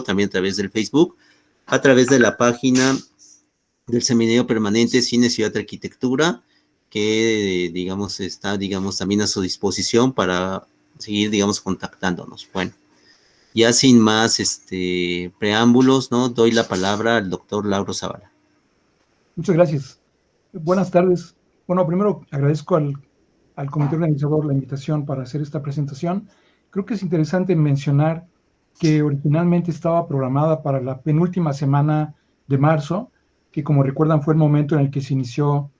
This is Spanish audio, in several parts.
también a través del Facebook, a través de la página del Seminario Permanente Cine, Ciudad de Arquitectura, que, digamos, está, digamos, también a su disposición para seguir, digamos, contactándonos. Bueno, ya sin más preámbulos, ¿no? Doy la palabra al doctor Lauro Zavala. Muchas gracias. Buenas tardes. Bueno, primero agradezco al comité organizador la invitación para hacer esta presentación. Creo que es interesante mencionar que originalmente estaba programada para la penúltima semana de marzo, que como recuerdan fue el momento en el que se inició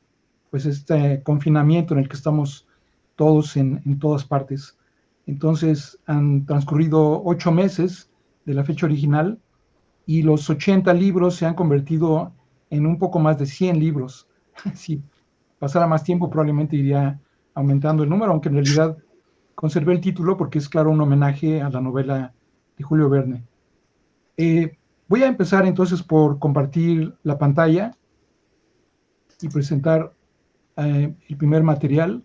pues este confinamiento en el que estamos todos en todas partes. Entonces han transcurrido 8 meses de la fecha original y los 80 libros se han convertido en un poco más de 100 libros. Si pasara más tiempo probablemente iría aumentando el número, aunque en realidad conservé el título porque es claro un homenaje a la novela de Julio Verne. Voy a empezar entonces por compartir la pantalla y presentar el primer material.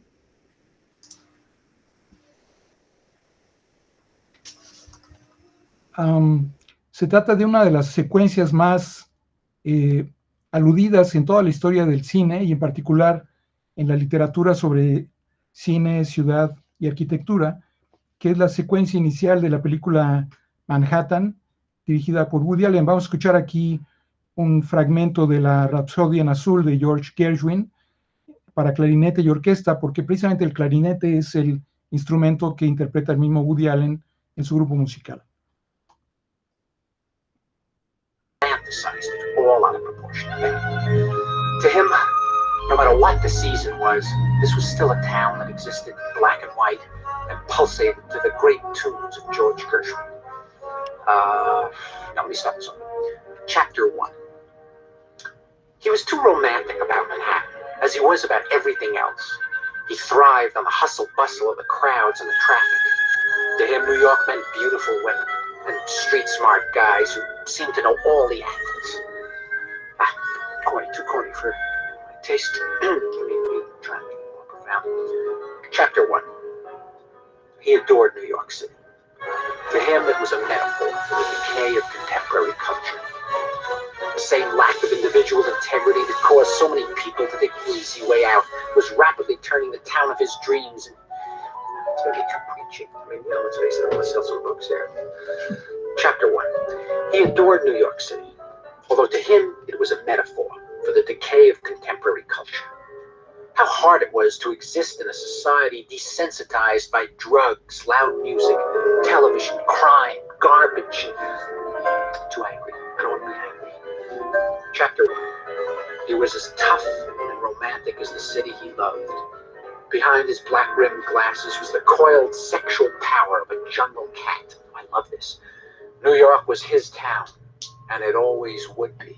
Se trata de una de las secuencias más aludidas en toda la historia del cine y en particular en la literatura sobre cine, ciudad y arquitectura, que es la secuencia inicial de la película Manhattan, dirigida por Woody Allen. Vamos a escuchar aquí un fragmento de la Rapsodia en Azul de George Gershwin para clarinete y orquesta, porque precisamente el clarinete es el instrumento que interpreta el mismo Woody Allen en su grupo musical. All out of proportion. To him, no matter what the season was, this was still a town that existed in black and white and pulsated to the great tunes of George Gershwin. Now let me start this one. Chapter 1. He was too romantic about Manhattan, as he was about everything else. He thrived on the hustle bustle of the crowds and the traffic. To him, New York meant beautiful women and street-smart guys who seemed to know all the angles. Too corny for my taste. Let me try and make it more profound. Chapter 1. He adored New York City. To him, it was a metaphor for the decay of contemporary culture. The same lack of individual integrity that caused so many people to take the easy way out was rapidly turning the town of his dreams. And it's going to get too preachy. I mean, let's face it, I want to sell some books here. Chapter 1. He adored New York City, although to him, it was a metaphor for the decay of contemporary culture. How hard it was to exist in a society desensitized by drugs, loud music, television, crime, garbage. Too angry. I don't want to be angry. Chapter 1. He was as tough and romantic as the city he loved. Behind his black-rimmed glasses was the coiled sexual power of a jungle cat. I love this. New York was his town, and it always would be.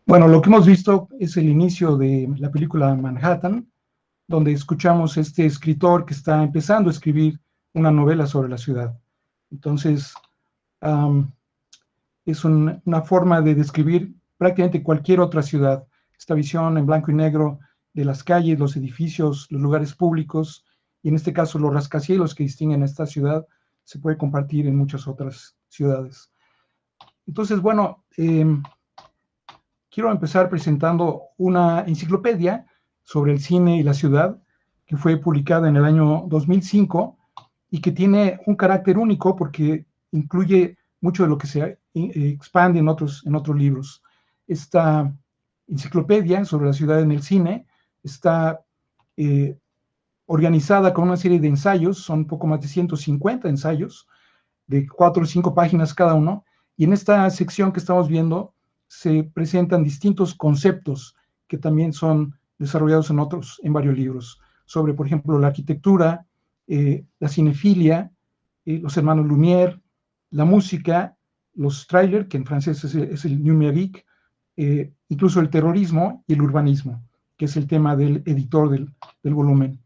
Bueno, lo que hemos visto es el inicio de la película Manhattan, donde escuchamos a este escritor que está empezando a escribir una novela sobre la ciudad. Entonces, es una forma de describir prácticamente cualquier otra ciudad. Esta visión en blanco y negro de las calles, los edificios, los lugares públicos, y en este caso los rascacielos que distinguen a esta ciudad, se puede compartir en muchas otras ciudades. Entonces, bueno, quiero empezar presentando una enciclopedia sobre el cine y la ciudad, que fue publicada en el año 2005 y que tiene un carácter único porque incluye mucho de lo que se expande en otros libros. Esta enciclopedia sobre la ciudad en el cine está organizada con una serie de ensayos, son poco más de 150 ensayos, de 4 o 5 páginas cada uno, y en esta sección que estamos viendo se presentan distintos conceptos que también son desarrollados en varios libros, sobre, por ejemplo, la arquitectura, la cinefilia, los hermanos Lumière, la música, los trailers, que en francés es el numérique, incluso el terrorismo y el urbanismo, que es el tema del editor del volumen.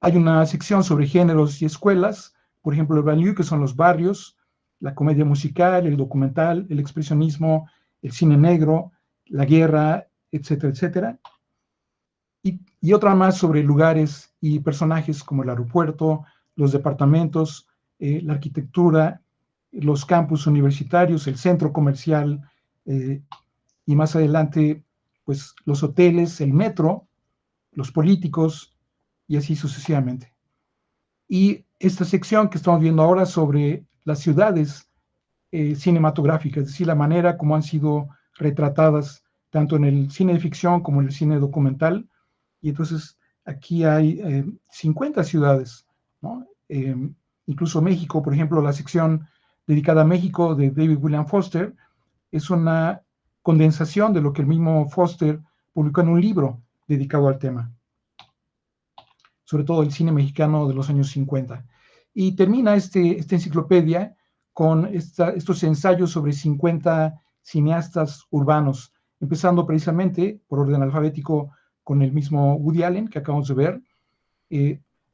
Hay una sección sobre géneros y escuelas, por ejemplo, el banlieue, que son los barrios, la comedia musical, el documental, el expresionismo, el cine negro, la guerra, etcétera, etcétera. Y otra más sobre lugares y personajes como el aeropuerto, los departamentos, la arquitectura, los campus universitarios, el centro comercial, y más adelante, pues los hoteles, el metro, los políticos, y así sucesivamente. Y esta sección que estamos viendo ahora sobre las ciudades cinematográficas, es decir, la manera como han sido retratadas tanto en el cine de ficción como en el cine documental. Y entonces aquí hay 50 ciudades, ¿no? Incluso México, por ejemplo, la sección dedicada a México de David William Foster es una condensación de lo que el mismo Foster publicó en un libro dedicado al tema, sobre todo el cine mexicano de los años 50. Y termina esta enciclopedia con estos ensayos sobre 50 cineastas urbanos, empezando precisamente por orden alfabético con el mismo Woody Allen, que acabamos de ver,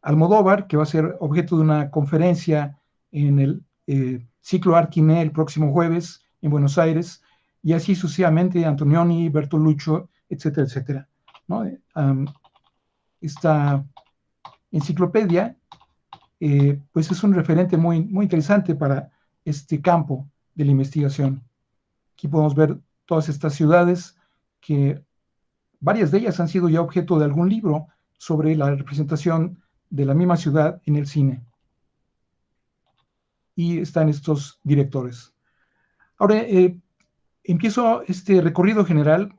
Almodóvar, que va a ser objeto de una conferencia en el ciclo Arquiné el próximo jueves en Buenos Aires, y así sucesivamente Antonioni, Bertolucci, etcétera, etcétera, ¿no? Esta enciclopedia pues es un referente muy, muy interesante para este campo de la investigación. Aquí podemos ver todas estas ciudades que varias de ellas han sido ya objeto de algún libro sobre la representación de la misma ciudad en el cine. Y están estos directores. Ahora, empiezo este recorrido general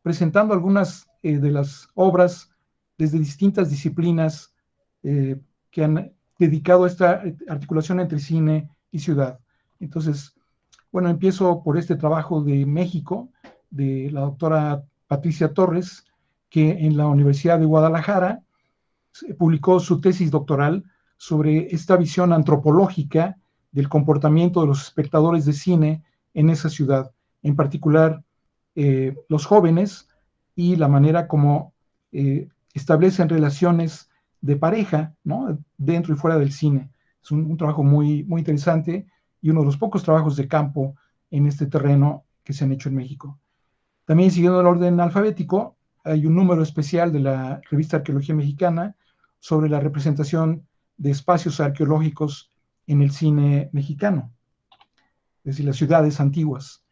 presentando algunas de las obras desde distintas disciplinas que han dedicado a esta articulación entre cine y ciudad. Entonces, bueno, empiezo por este trabajo de México, de la doctora Patricia Torres, que en la Universidad de Guadalajara publicó su tesis doctoral sobre esta visión antropológica del comportamiento de los espectadores de cine en esa ciudad, en particular los jóvenes y la manera como establecen relaciones de pareja, ¿no? Dentro y fuera del cine. Es un trabajo muy, muy interesante y uno de los pocos trabajos de campo en este terreno que se han hecho en México. También, siguiendo el orden alfabético, hay un número especial de la revista Arqueología Mexicana sobre la representación de espacios arqueológicos en el cine mexicano, es decir, las ciudades antiguas.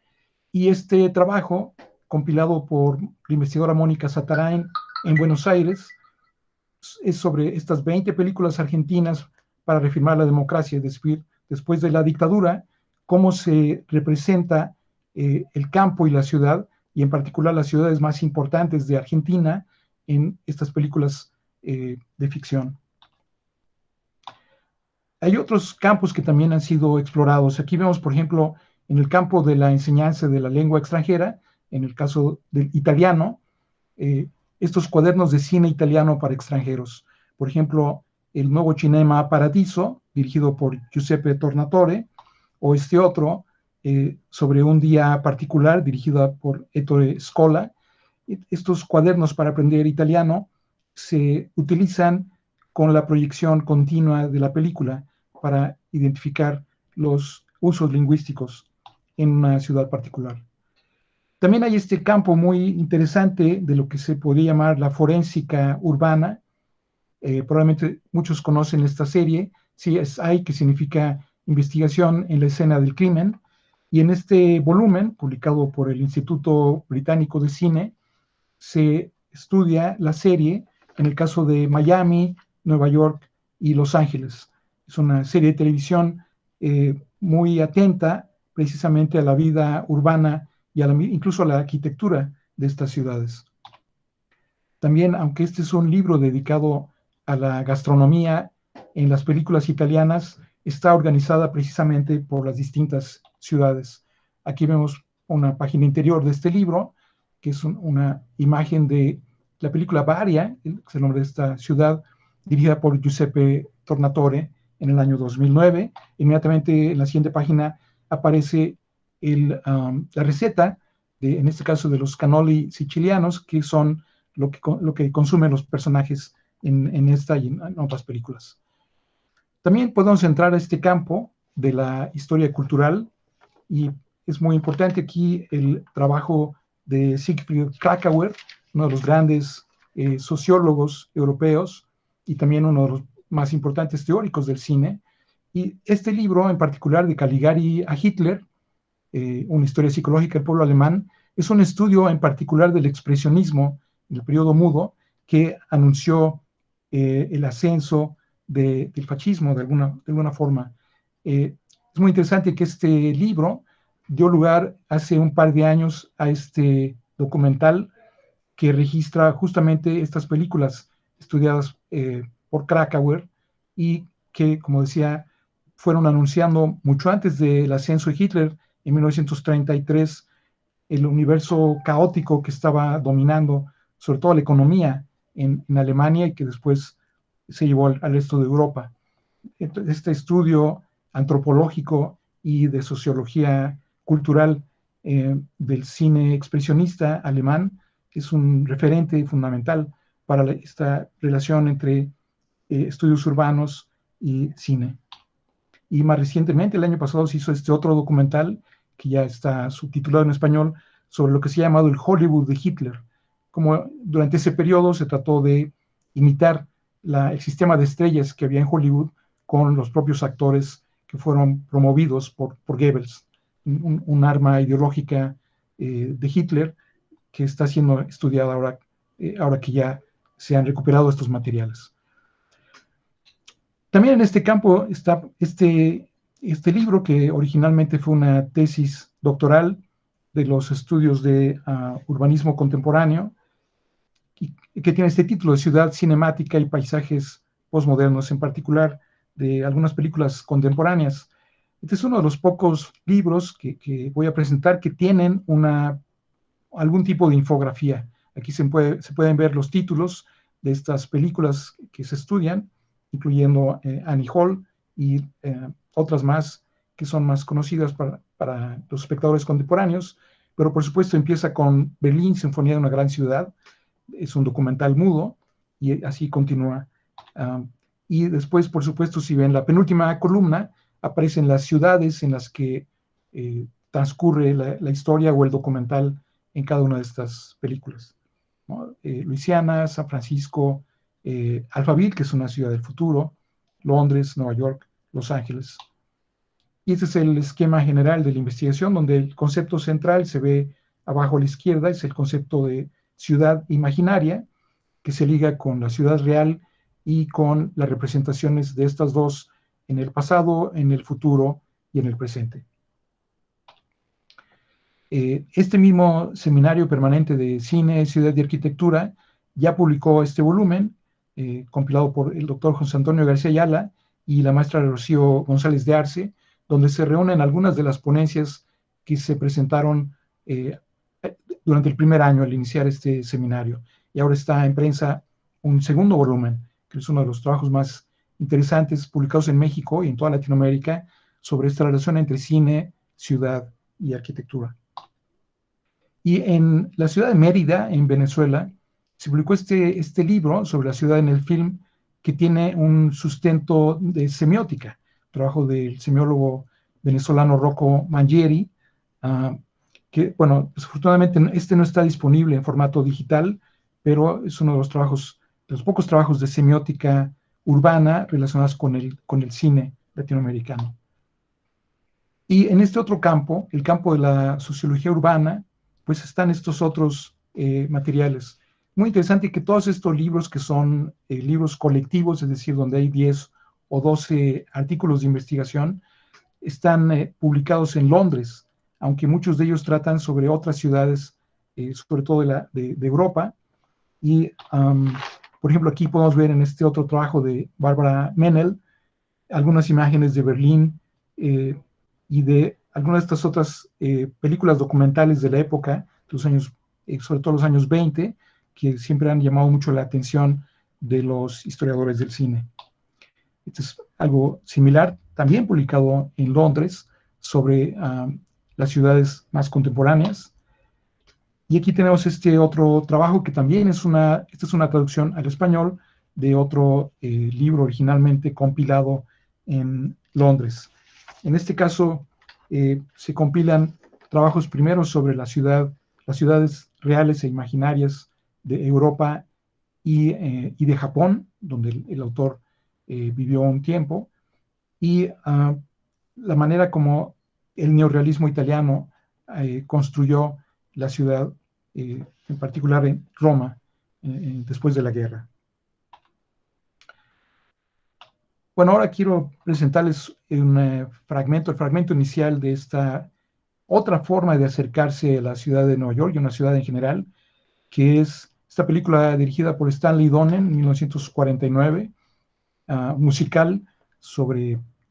Y este trabajo, compilado por la investigadora Mónica Satarain en Buenos Aires, es sobre estas 20 películas argentinas para reafirmar la democracia, es decir, después de la dictadura, cómo se representa el campo y la ciudad, y en particular las ciudades más importantes de Argentina en estas películas de ficción. Hay otros campos que también han sido explorados. Aquí vemos, por ejemplo, en el campo de la enseñanza de la lengua extranjera, en el caso del italiano, estos cuadernos de cine italiano para extranjeros. Por ejemplo, el nuevo Cinema Paradiso, dirigido por Giuseppe Tornatore, o este otro, sobre un día particular, dirigida por Ettore Scola. Estos cuadernos para aprender italiano se utilizan con la proyección continua de la película para identificar los usos lingüísticos en una ciudad particular. También hay este campo muy interesante de lo que se podría llamar la forénsica urbana. Probablemente muchos conocen esta serie, CSI, que significa investigación en la escena del crimen. Y en este volumen, publicado por el Instituto Británico de Cine, se estudia la serie en el caso de Miami, Nueva York y Los Ángeles. Es una serie de televisión muy atenta precisamente a la vida urbana y incluso a la arquitectura de estas ciudades. También, aunque este es un libro dedicado a la gastronomía, en las películas italianas está organizada precisamente por las distintas ciudades. Aquí vemos una página interior de este libro, que es una imagen de la película Varia, que es el nombre de esta ciudad, dirigida por Giuseppe Tornatore en el año 2009. Inmediatamente en la siguiente página aparece la receta, en este caso de los cannoli sicilianos, que son lo que consumen los personajes en esta y en otras películas. También podemos entrar a este campo de la historia cultural, y es muy importante aquí el trabajo de Siegfried Kracauer, uno de los grandes sociólogos europeos y también uno de los más importantes teóricos del cine. Y este libro en particular, de Caligari a Hitler, una historia psicológica del pueblo alemán, es un estudio en particular del expresionismo en el periodo mudo, que anunció el ascenso del fascismo de alguna forma. Es muy interesante que este libro dio lugar hace un par de años a este documental que registra justamente estas películas estudiadas por Kracauer y que, como decía, fueron anunciando mucho antes del ascenso de Hitler en 1933 el universo caótico que estaba dominando sobre todo la economía en Alemania y que después se llevó al resto de Europa. Entonces, este estudio antropológico y de sociología cultural del cine expresionista alemán es un referente fundamental para esta relación entre estudios urbanos y cine. Y más recientemente, el año pasado, se hizo este otro documental que ya está subtitulado en español sobre lo que se ha llamado el Hollywood de Hitler. Como durante ese periodo se trató de imitar el sistema de estrellas que había en Hollywood con los propios actores que fueron promovidos por Goebbels, un arma ideológica de Hitler que está siendo estudiada ahora que ya se han recuperado estos materiales. También en este campo está este libro, que originalmente fue una tesis doctoral de los estudios de urbanismo contemporáneo, y que tiene este título de Ciudad Cinemática y Paisajes Postmodernos, en particular de algunas películas contemporáneas. Este es uno de los pocos libros que voy a presentar que tienen algún tipo de infografía. Aquí se pueden ver los títulos de estas películas que se estudian, incluyendo Annie Hall y otras más que son más conocidas para los espectadores contemporáneos, pero por supuesto empieza con Berlín, Sinfonía de una gran ciudad. Es un documental mudo y así continúa. Y después, por supuesto, si ven la penúltima columna, aparecen las ciudades en las que transcurre la historia o el documental en cada una de estas películas, ¿no? Luisiana, San Francisco, Alphaville, que es una ciudad del futuro, Londres, Nueva York, Los Ángeles. Y este es el esquema general de la investigación, donde el concepto central se ve abajo a la izquierda, es el concepto de ciudad imaginaria, que se liga con la ciudad real y con las representaciones de estas dos en el pasado, en el futuro y en el presente. Este mismo seminario permanente de cine, ciudad y arquitectura ya publicó este volumen, compilado por el doctor José Antonio García Ayala y la maestra Rocío González de Arce, donde se reúnen algunas de las ponencias que se presentaron durante el primer año al iniciar este seminario. Y ahora está en prensa un segundo volumen, que es uno de los trabajos más interesantes publicados en México y en toda Latinoamérica sobre esta relación entre cine, ciudad y arquitectura. Y en la ciudad de Mérida, en Venezuela, se publicó este libro sobre la ciudad en el film, que tiene un sustento de semiótica, trabajo del semiólogo venezolano Rocco Mangieri, que, bueno, desafortunadamente este no está disponible en formato digital, pero es uno de los pocos trabajos de semiótica urbana relacionados con el cine latinoamericano. Y en este otro campo, el campo de la sociología urbana, pues están estos otros materiales. Muy interesante que todos estos libros, que son libros colectivos, es decir, donde hay 10 o 12 artículos de investigación, están publicados en Londres, aunque muchos de ellos tratan sobre otras ciudades, sobre todo de Europa. Y, por ejemplo, aquí podemos ver en este otro trabajo de Barbara Mennel algunas imágenes de Berlín y de algunas de estas otras películas documentales de la época, de los años, sobre todo los años 20, que siempre han llamado mucho la atención de los historiadores del cine. Esto es algo similar, también publicado en Londres, sobre las ciudades más contemporáneas. Y aquí tenemos este otro trabajo que también esta es una traducción al español de otro libro originalmente compilado en Londres. En este caso se compilan trabajos primero sobre las ciudades reales e imaginarias de Europa y de Japón, donde el autor vivió un tiempo, y la manera como el neorrealismo italiano construyó la ciudad, en particular en Roma, después de la guerra. Bueno, ahora quiero presentarles el fragmento inicial de esta otra forma de acercarse a la ciudad de Nueva York y a una ciudad en general, que es esta película dirigida por Stanley Donen en 1949, musical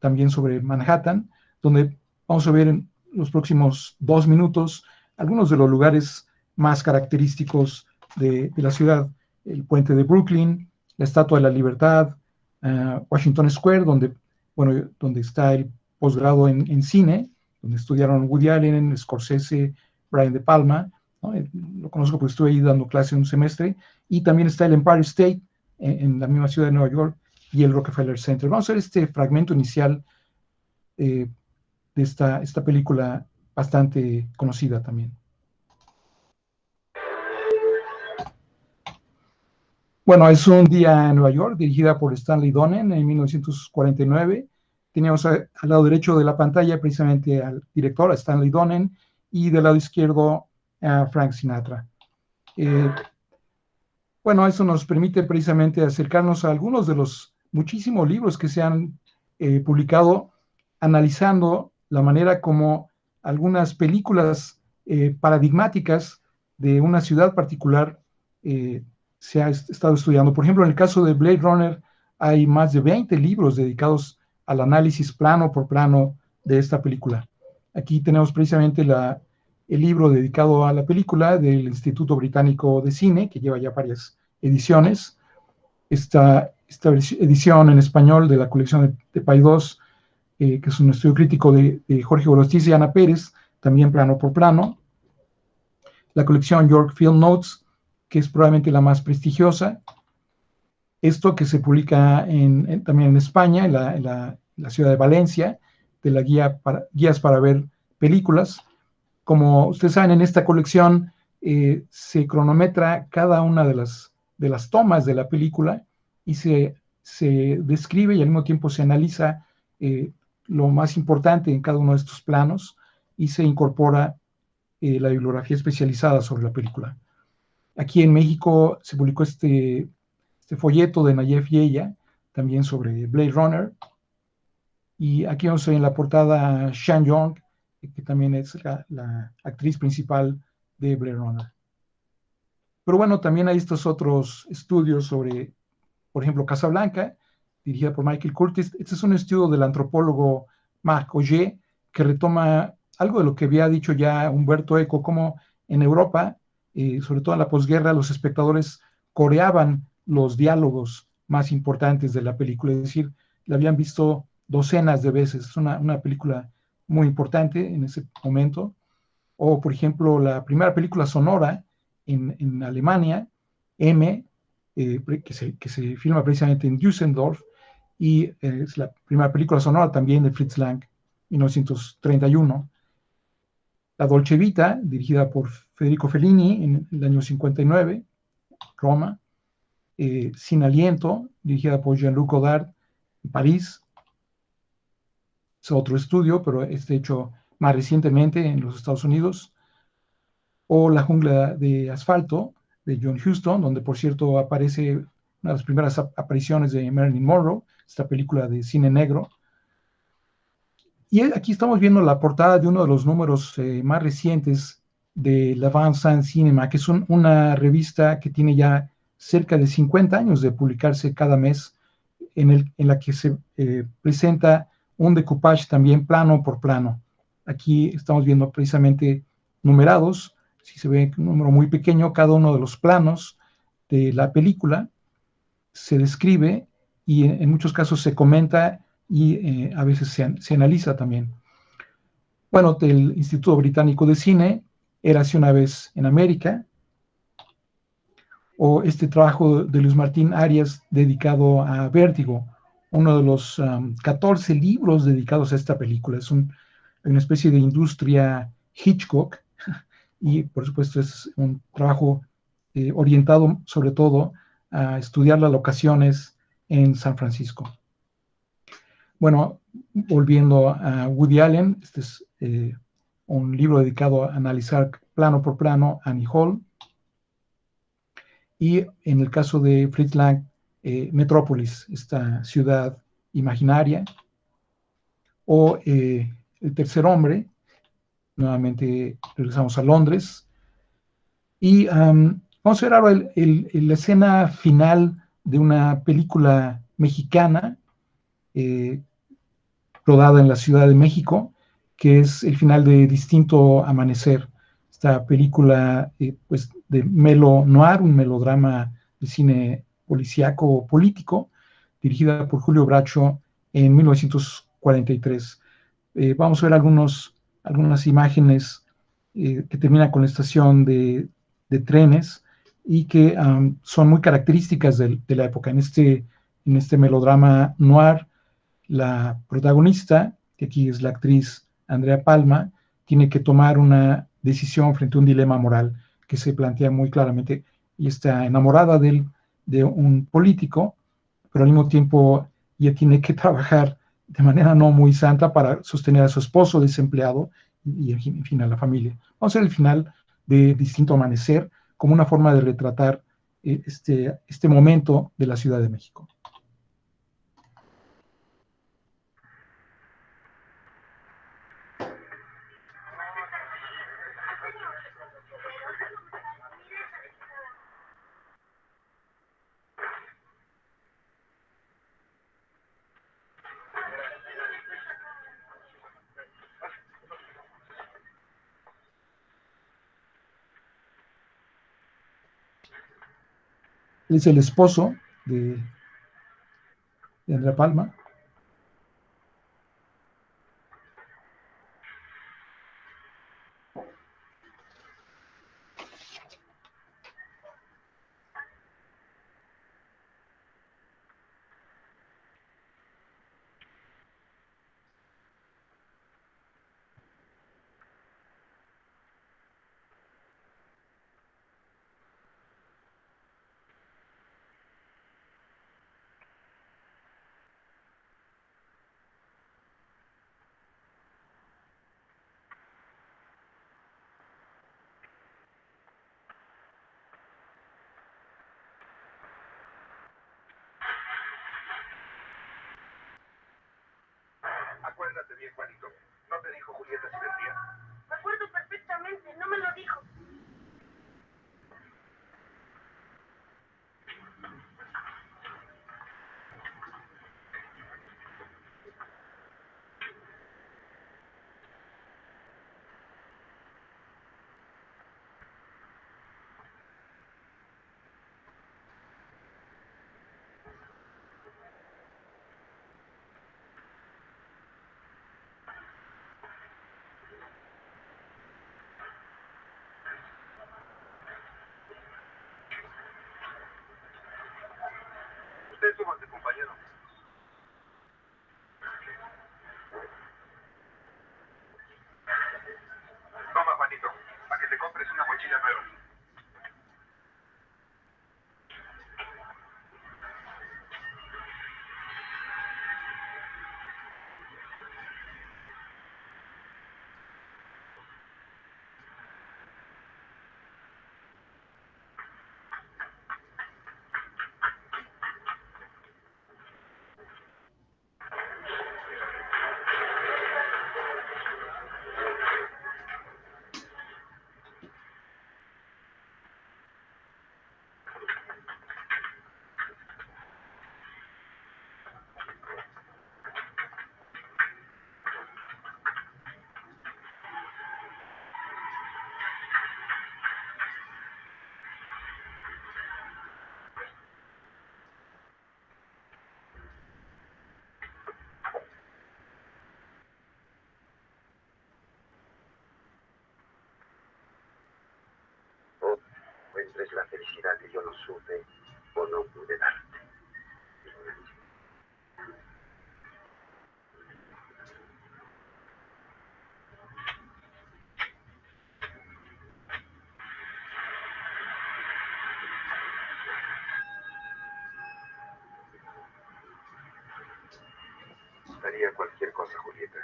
también sobre Manhattan, donde vamos a ver en los próximos 2 minutos algunos de los lugares más característicos de la ciudad: el puente de Brooklyn, la Estatua de la Libertad, Washington Square, donde está el posgrado en cine, donde estudiaron Woody Allen, Scorsese, Brian De Palma, ¿no? Lo conozco porque estuve ahí dando clase un semestre. Y también está el Empire State en la misma ciudad de Nueva York, y el Rockefeller Center. Vamos a ver este fragmento inicial de esta película bastante conocida también. Bueno, es un día en Nueva York, dirigida por Stanley Donen en 1949. Teníamos al lado derecho de la pantalla precisamente al director, a Stanley Donen, y del lado izquierdo a Frank Sinatra. Bueno, eso nos permite precisamente acercarnos a algunos de los muchísimos libros que se han publicado analizando la manera como algunas películas paradigmáticas de una ciudad particular se ha estado estudiando. Por ejemplo, en el caso de Blade Runner hay más de 20 libros dedicados al análisis plano por plano de esta película. Aquí tenemos precisamente el libro dedicado a la película del Instituto Británico de Cine, que lleva ya varias ediciones. Esta edición en español de la colección de Paidós, que es un estudio crítico de Jorge Gorostiza y Ana Pérez, también plano por plano. La colección York Film Notes, que es probablemente la más prestigiosa. Esto que se publica también en España, en la ciudad de Valencia, de la guías para ver películas. Como ustedes saben, en esta colección se cronometra cada una de las tomas de la película y se describe y al mismo tiempo se analiza lo más importante en cada uno de estos planos, y se incorpora la bibliografía especializada sobre la película. Aquí en México se publicó este folleto de Nayef Yeya, también sobre Blade Runner. Y aquí vamos a ver en la portada a Sean Young, que también es la actriz principal de Blade Runner. Pero bueno, también hay estos otros estudios sobre, por ejemplo, Casablanca, dirigida por Michael Curtis. Este es un estudio del antropólogo Marc Auger, que retoma algo de lo que había dicho ya Umberto Eco, como en Europa, sobre todo en la posguerra, los espectadores coreaban los diálogos más importantes de la película, es decir, la habían visto docenas de veces. Es una película muy importante en ese momento. O, por ejemplo, la primera película sonora en Alemania, M, que se filma precisamente en Düsseldorf, y es la primera película sonora también de Fritz Lang, 1931. La Dolce Vita, dirigida por Federico Fellini en el año 59, Roma. Sin Aliento, dirigida por Jean-Luc Godard, en París. Es otro estudio, pero este hecho más recientemente en los Estados Unidos. O La Jungla de Asfalto, de John Huston, donde por cierto aparece una de las primeras apariciones de Marilyn Monroe, esta película de cine negro. Y aquí estamos viendo la portada de uno de los números más recientes de l'Avant-Scène Cinema, que es una revista que tiene ya cerca de 50 años de publicarse cada mes, en la que se presenta un decoupage también plano por plano. Aquí estamos viendo precisamente numerados, si se ve un número muy pequeño, cada uno de los planos de la película se describe y en muchos casos se comenta y a veces se analiza también. Bueno, del Instituto Británico de Cine, Érase una vez en América, o este trabajo de Luis Martín Arias dedicado a Vértigo, uno de los 14 libros dedicados a esta película. Es una especie de industria Hitchcock y por supuesto es un trabajo orientado sobre todo a estudiar las locaciones en San Francisco. Bueno, volviendo a Woody Allen, este es un libro dedicado a analizar plano por plano Annie Hall. Y en el caso de Fritz Lang, Metrópolis, esta ciudad imaginaria. O El tercer hombre, nuevamente regresamos a Londres. Y vamos a ver ahora la escena final de una película mexicana rodada en la Ciudad de México, que es el final de Distinto Amanecer, esta película pues de melo noir, un melodrama de cine policíaco político, dirigida por Julio Bracho en 1943. Vamos a ver algunas imágenes que terminan con la estación de trenes y que son muy características de la época. En este melodrama noir, la protagonista, que aquí es la actriz Andrea Palma, tiene que tomar una decisión frente a un dilema moral que se plantea muy claramente y está enamorada de un político, pero al mismo tiempo ella tiene que trabajar de manera no muy santa para sostener a su esposo desempleado y en fin, a la familia. Vamos a ver el final de Distinto Amanecer como una forma de retratar este momento de la Ciudad de México. Él es el esposo de Andrea Palma. encuentres la felicidad que yo no supe o no pude darte. Daría cualquier cosa, Julieta,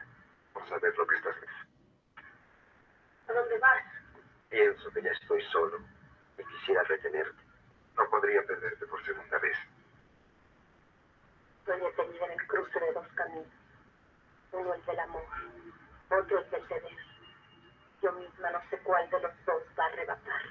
por saber lo que estás haciendo. ¿A dónde vas? Pienso que ya estoy solo y quisiera retenerte. No podría perderte por segunda vez. Estoy detenida en el cruce de dos caminos. Uno es del amor, otro es del deber. Yo misma no sé cuál de los dos va a arrebatar.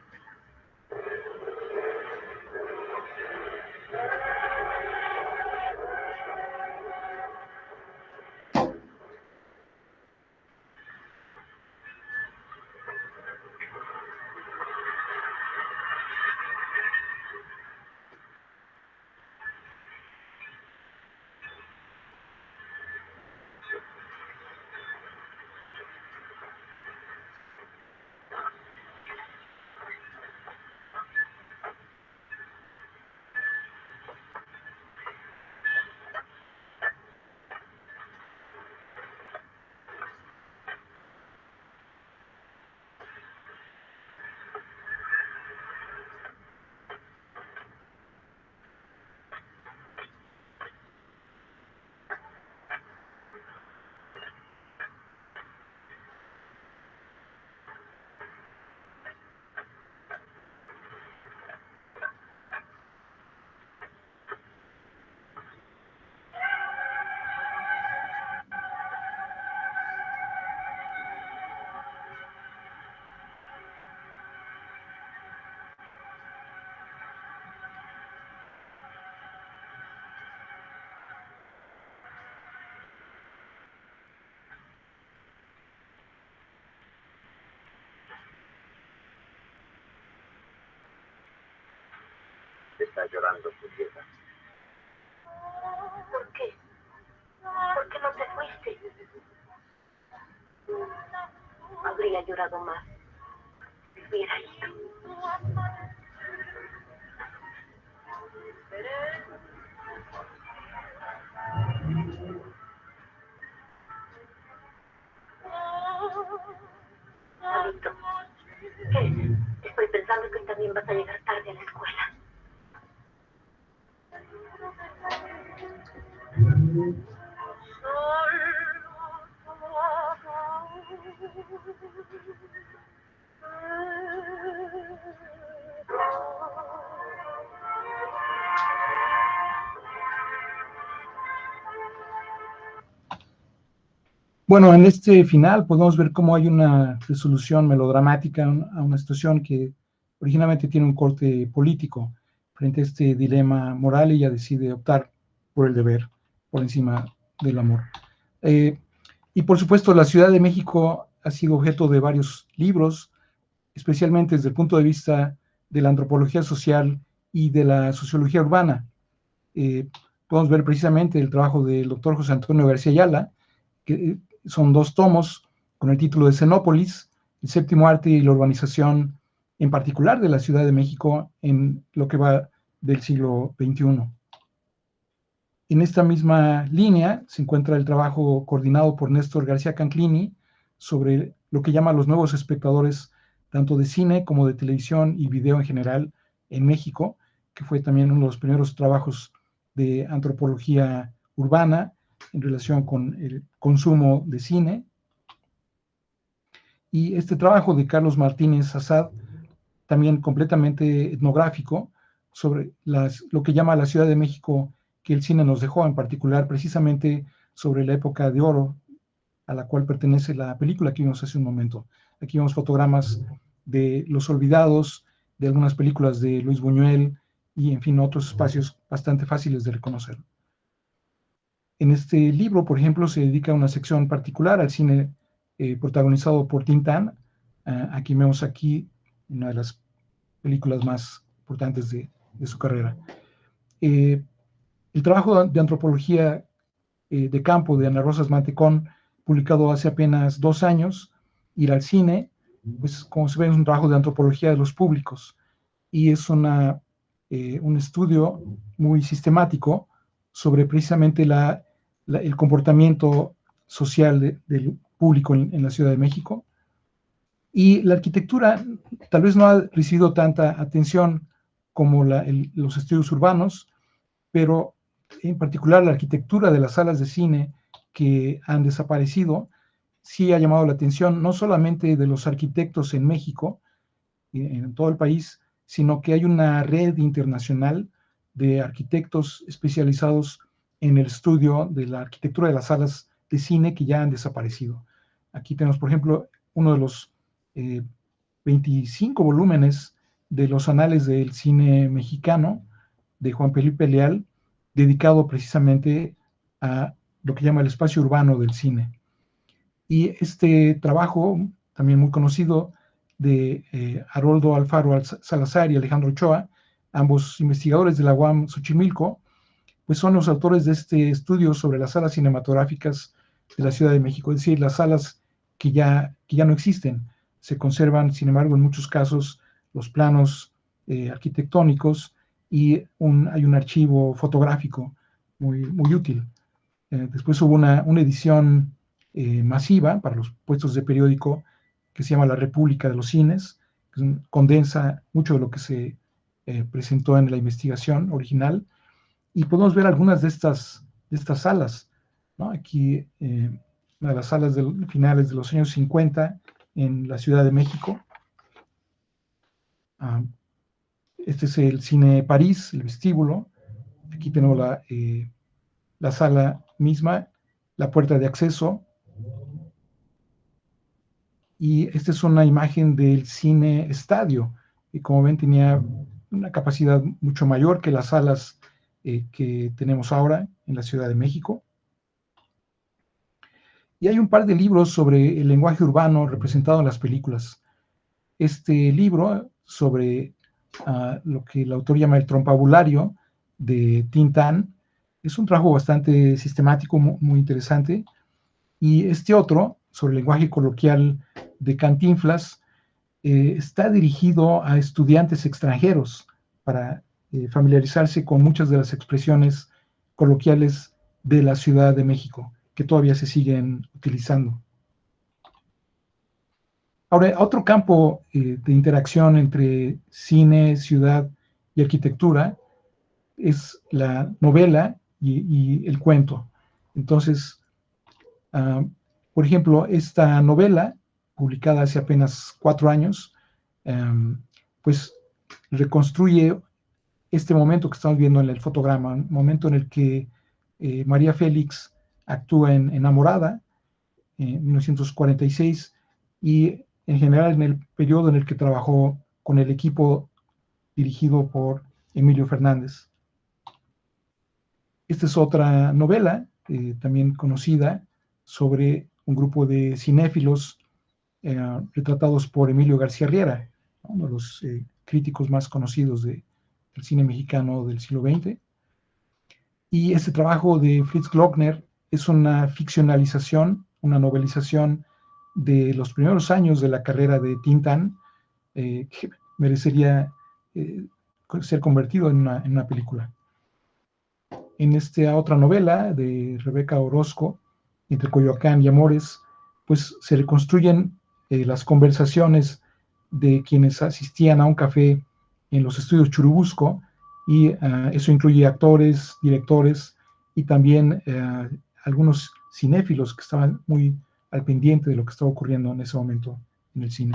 Está llorando, Julieta. ¿Por qué? ¿Por qué no te fuiste? Habría llorado más si hubiera ido. Alito, ¿qué? Estoy pensando que también vas a llegar tarde a la escuela. Bueno, en este final podemos ver cómo hay una resolución melodramática a una situación que originalmente tiene un corte político. Frente a este dilema moral, ella decide optar por el deber por encima del amor. Y por supuesto, la Ciudad de México ha sido objeto de varios libros, especialmente desde el punto de vista de la antropología social y de la sociología urbana. Podemos ver precisamente el trabajo del doctor José Antonio García Ayala, que son 2 tomos con el título de Xenópolis, el séptimo arte y la urbanización, en particular de la Ciudad de México, en lo que va del siglo XXI. En esta misma línea se encuentra el trabajo coordinado por Néstor García Canclini sobre lo que llama los nuevos espectadores, tanto de cine como de televisión y video en general en México, que fue también uno de los primeros trabajos de antropología urbana en relación con el consumo de cine. Y este trabajo de Carlos Martínez Assad, también completamente etnográfico, sobre lo que llama la Ciudad de México que el cine nos dejó, en particular precisamente sobre la época de oro a la cual pertenece la película que vimos hace un momento. Aquí vemos fotogramas de Los Olvidados, de algunas películas de Luis Buñuel y, en fin, otros espacios bastante fáciles de reconocer. En este libro, por ejemplo, se dedica una sección particular al cine protagonizado por Tintán. Aquí vemos una de las películas más importantes de su carrera. El trabajo de antropología de campo de Ana Rosas Mantecón, publicado hace apenas 2 años, Ir al cine, pues como se ve es un trabajo de antropología de los públicos. y es un estudio muy sistemático sobre precisamente el comportamiento social del público en la Ciudad de México. Y la arquitectura tal vez no ha recibido tanta atención como los estudios urbanos, pero en particular la arquitectura de las salas de cine que han desaparecido sí ha llamado la atención, no solamente de los arquitectos en México, en todo el país, sino que hay una red internacional de arquitectos especializados en el estudio de la arquitectura de las salas de cine que ya han desaparecido. Aquí tenemos, por ejemplo, uno de los 25 volúmenes de los anales del cine mexicano de Juan Felipe Leal, dedicado precisamente a lo que llama el espacio urbano del cine. Y este trabajo, también muy conocido, de Haroldo Alfaro Salazar y Alejandro Ochoa, ambos investigadores de la UAM Xochimilco, pues son los autores de este estudio sobre las salas cinematográficas de la Ciudad de México, es decir, las salas que ya no existen. Se conservan, sin embargo, en muchos casos los planos arquitectónicos y hay un archivo fotográfico muy útil. Después hubo una edición masiva para los puestos de periódico que se llama La República de los Cines, que condensa mucho de lo que se presentó en la investigación original, y podemos ver algunas de estas salas, ¿no? Aquí una de las salas finales de los años 50 en la Ciudad de México. Este es el Cine París, el vestíbulo. Aquí tenemos la sala misma, la puerta de acceso. Y esta es una imagen del Cine Estadio, y como ven tenía una capacidad mucho mayor que las salas que tenemos ahora en la Ciudad de México. Y hay un par de libros sobre el lenguaje urbano representado en las películas. Este libro sobre lo que el autor llama el trompabulario de Tintán es un trabajo bastante sistemático, muy interesante. Y este otro, sobre el lenguaje coloquial de Cantinflas, está dirigido a estudiantes extranjeros para familiarizarse con muchas de las expresiones coloquiales de la Ciudad de México, que todavía se siguen utilizando. Ahora, otro campo de interacción entre cine, ciudad y arquitectura es la novela y el cuento. Entonces, por ejemplo, esta novela, publicada hace apenas 4 años, pues reconstruye este momento que estamos viendo en el fotograma, un momento en el que María Félix actúa en Enamorada, en 1946, y en general en el periodo en el que trabajó con el equipo dirigido por Emilio Fernández. Esta es otra novela, también conocida, sobre un grupo de cinéfilos retratados por Emilio García Riera, uno de los críticos más conocidos del cine mexicano del siglo XX. Y este trabajo de Fritz Glockner es una ficcionalización, una novelización de los primeros años de la carrera de Tintán, que merecería ser convertido en una película. En esta otra novela de Rebeca Orozco, Entre Coyoacán y Amores, pues se reconstruyen las conversaciones de quienes asistían a un café en los estudios Churubusco, y eso incluye actores, directores y también algunos cinéfilos que estaban muy al pendiente de lo que estaba ocurriendo en ese momento en el cine.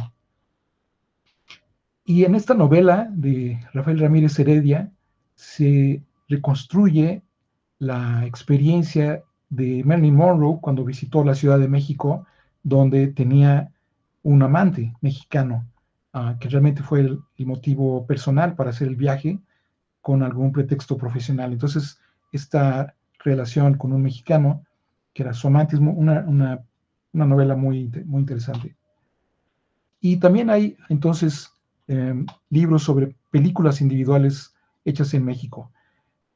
Y en esta novela de Rafael Ramírez Heredia se reconstruye la experiencia de Marilyn Monroe cuando visitó la Ciudad de México, donde tenía un amante mexicano, que realmente fue el motivo personal para hacer el viaje con algún pretexto profesional. Entonces, esta relación con un mexicano, que era su amante, es una novela muy interesante. Y también hay, entonces, libros sobre películas individuales hechas en México.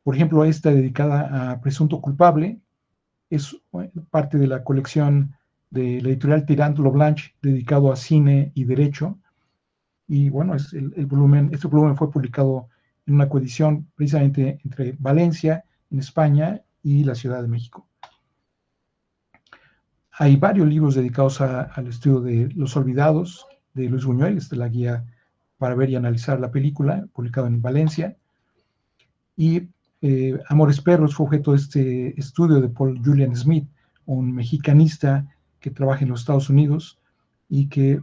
Por ejemplo, esta dedicada a Presunto Culpable es parte de la colección de la editorial Tirant Lo Blanche, dedicado a cine y derecho. Y bueno, este volumen fue publicado en una coedición precisamente entre Valencia, en España, y la Ciudad de México. Hay varios libros dedicados al estudio de Los Olvidados, de Luis Buñuel, la guía para ver y analizar la película, publicado en Valencia. Y Amores Perros fue objeto de este estudio de Paul Julian Smith, un mexicanista que trabaja en los Estados Unidos y que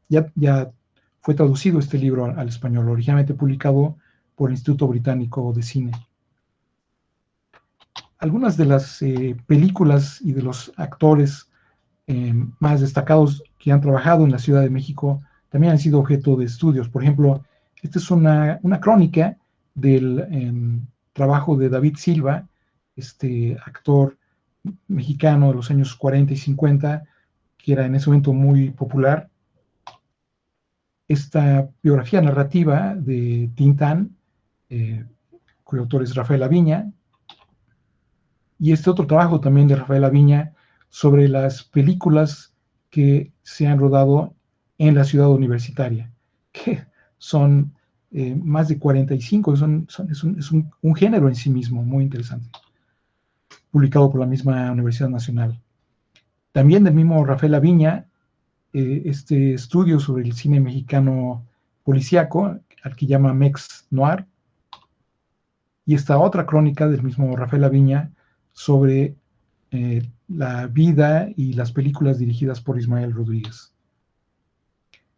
ya fue traducido este libro al español, originalmente publicado por el Instituto Británico de Cine. Algunas de las películas y de los actores más destacados que han trabajado en la Ciudad de México también han sido objeto de estudios. Por ejemplo, esta es una crónica del trabajo de David Silva, este actor mexicano de los años 40 y 50, que era en ese momento muy popular. Esta biografía narrativa de Tintán, cuyo autor es Rafael Aviña, y este otro trabajo también de Rafael Aviña sobre las películas que se han rodado en la ciudad universitaria, que son más de 45, es un género en sí mismo muy interesante, publicado por la misma Universidad Nacional. También del mismo Rafael Aviña, este estudio sobre el cine mexicano policíaco, al que llama Mex Noir, y esta otra crónica del mismo Rafael Aviña sobre la vida y las películas dirigidas por Ismael Rodríguez.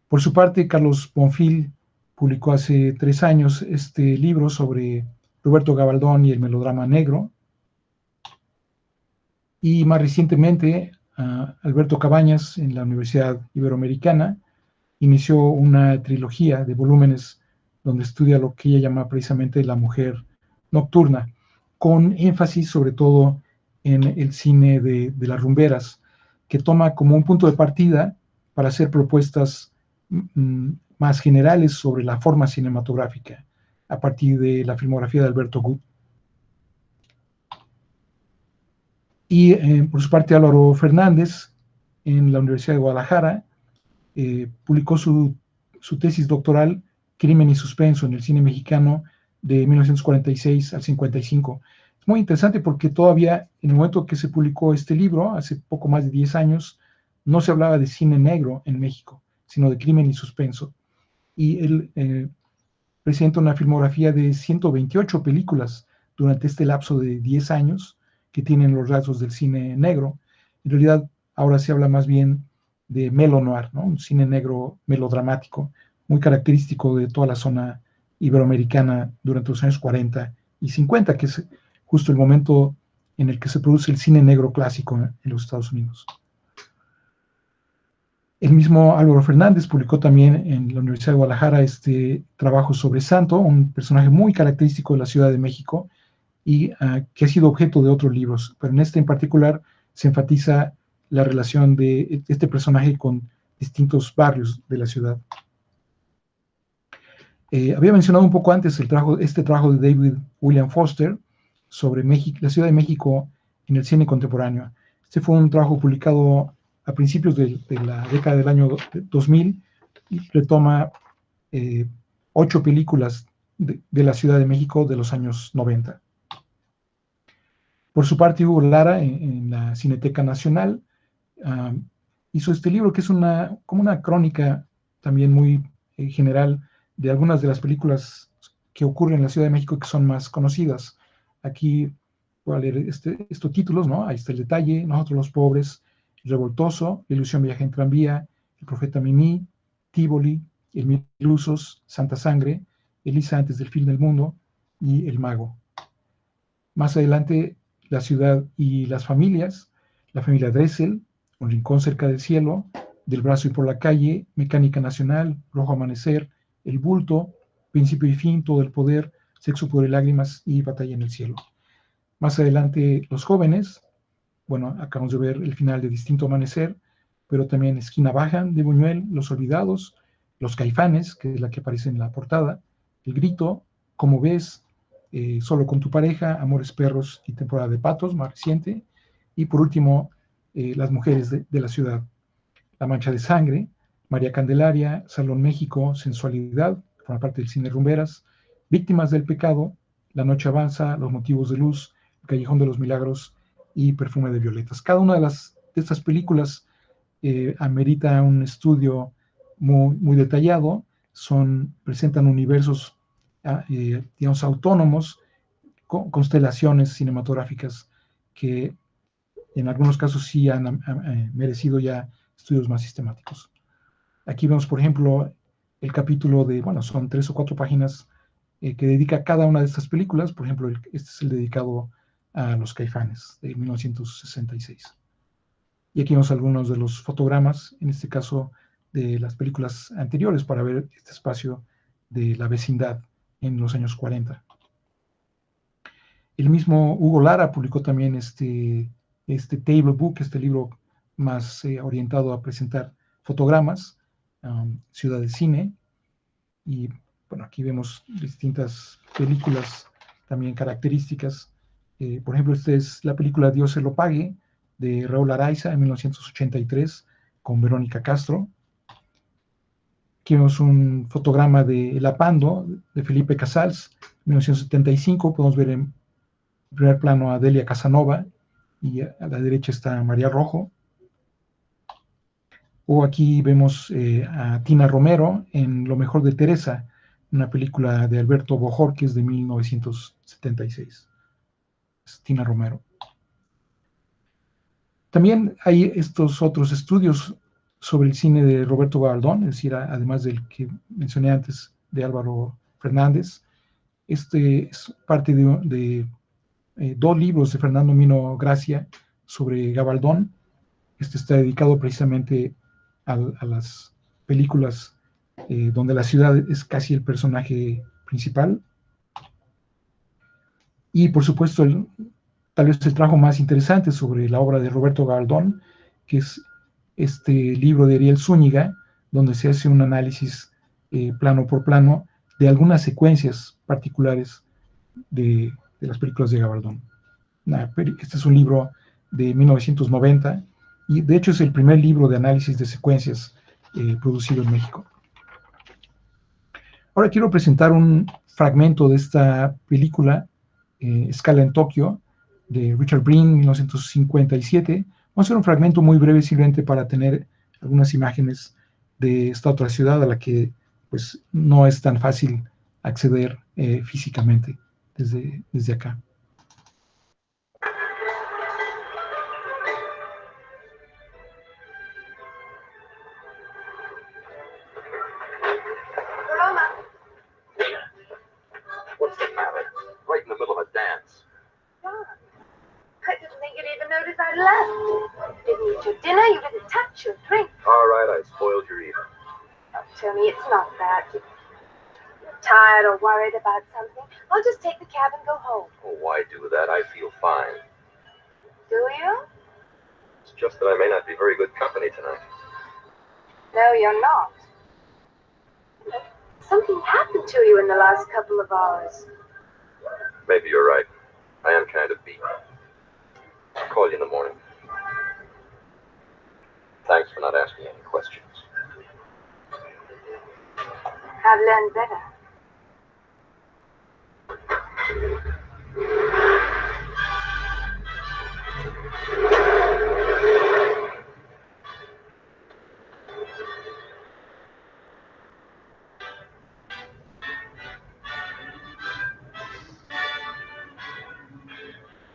Por su parte, Carlos Bonfil publicó hace 3 años este libro sobre Roberto Gabaldón y el melodrama negro. Y más recientemente, Alberto Cabañas, en la Universidad Iberoamericana, inició una trilogía de volúmenes donde estudia lo que ella llama precisamente la mujer nocturna, con énfasis sobre todo en el cine de las rumberas, que toma como un punto de partida para hacer propuestas más generales sobre la forma cinematográfica, a partir de la filmografía de Alberto Gut. Y por su parte, Álvaro Fernández, en la Universidad de Guadalajara, publicó su tesis doctoral, Crimen y Suspenso en el cine mexicano, de 1946 al 55. Es muy interesante porque todavía en el momento que se publicó este libro, hace poco más de 10 años, no se hablaba de cine negro en México, sino de crimen y suspenso. Y él presenta una filmografía de 128 películas durante este lapso de 10 años que tienen los rasgos del cine negro. En realidad, ahora se habla más bien de melo-noir, ¿no? Un cine negro melodramático, muy característico de toda la zona iberoamericana durante los años 40 y 50, que es justo el momento en el que se produce el cine negro clásico en los Estados Unidos. El mismo Álvaro Fernández publicó también en la Universidad de Guadalajara este trabajo sobre Santo, un personaje muy característico de la Ciudad de México y que ha sido objeto de otros libros, pero en este en particular se enfatiza la relación de este personaje con distintos barrios de la ciudad. Había mencionado un poco antes este trabajo de David William Foster sobre la Ciudad de México en el cine contemporáneo. Este fue un trabajo publicado a principios de la década del año 2000 y retoma 8 películas de la Ciudad de México de los años 90. Por su parte, Hugo Lara, en la Cineteca Nacional, hizo este libro que es como una crónica también muy general de algunas de las películas que ocurren en la Ciudad de México que son más conocidas. Aquí voy a leer estos títulos, ¿no? Ahí está El Detalle, Nosotros los Pobres, El Revoltoso, La Ilusión Viaja en Tranvía, El Profeta Mimí, Tívoli, El Mil Usos, Santa Sangre, Elisa antes del fin del mundo y El Mago. Más adelante, La Ciudad y las Familias, La Familia Dressel, Un Rincón Cerca del Cielo, Del Brazo y por la Calle, Mecánica Nacional, Rojo Amanecer, El Bulto, Principio y Fin, Todo el Poder, Sexo, Poder y Lágrimas y Batalla en el Cielo. Más adelante, Los Jóvenes, bueno, acabamos de ver el final de Distinto Amanecer, pero también Esquina Baja de Buñuel, Los Olvidados, Los Caifanes, que es la que aparece en la portada, El Grito, Como Ves, Solo con tu pareja, Amores Perros y Temporada de Patos, más reciente, y por último, Las Mujeres de la Ciudad, La Mancha de Sangre, María Candelaria, Salón México, Sensualidad, forma parte del cine Rumberas, Víctimas del Pecado, La Noche Avanza, Los Motivos de Luz, El Callejón de los Milagros y Perfume de Violetas. Cada una de estas películas amerita un estudio muy detallado, presentan universos, digamos, autónomos, constelaciones cinematográficas que en algunos casos sí han merecido ya estudios más sistemáticos. Aquí vemos, por ejemplo, el capítulo de, bueno, son 3 o 4 páginas que dedica a cada una de estas películas. Por ejemplo, este es el dedicado a Los Caifanes, de 1966. Y aquí vemos algunos de los fotogramas, en este caso de las películas anteriores, para ver este espacio de la vecindad en los años 40. El mismo Hugo Lara publicó también este Table Book, este libro más orientado a presentar fotogramas, Ciudad de Cine. Y bueno, aquí vemos distintas películas también características. Por ejemplo, esta es la película Dios se lo pague, de Raúl Araiza, en 1983, con Verónica Castro. Aquí vemos un fotograma de El Apando, de Felipe Casals, 1975. Podemos ver en primer plano a Delia Casanova, y a la derecha está María Rojo. O aquí vemos a Tina Romero en Lo mejor de Teresa, una película de Alberto Bojorquez de 1976. Es Tina Romero. También hay estos otros estudios sobre el cine de Roberto Gabaldón, es decir, además del que mencioné antes de Álvaro Fernández. Este es parte de 2 libros de Fernando Mino Gracia sobre Gabaldón. Este está dedicado precisamente a las películas donde la ciudad es casi el personaje principal. Y por supuesto, tal vez el trabajo más interesante sobre la obra de Roberto Gabaldón, que es este libro de Ariel Zúñiga, donde se hace un análisis plano por plano de algunas secuencias particulares de las películas de Gabaldón. Este es un libro de 1990 y de hecho es el primer libro de análisis de secuencias producido en México. Ahora quiero presentar un fragmento de esta película, Escala en Tokio, de Richard Breen, 1957. Vamos a hacer un fragmento muy breve simplemente para tener algunas imágenes de esta otra ciudad a la que pues no es tan fácil acceder físicamente desde acá. What's the matter? Right in the middle of a dance. John, I didn't think you'd even notice I left. You didn't eat your dinner, you didn't touch your drink. All right, I spoiled your evening. Oh, tell me it's not that. You're tired or worried about something. I'll just take the cab and go home. Oh, why do that? I feel fine. Do you? It's just that I may not be very good company tonight. No, you're not. Something happened to you in the last couple of hours. Maybe you're right. I am kind of beat. I'll call you in the morning. Thanks for not asking any questions. I've learned better.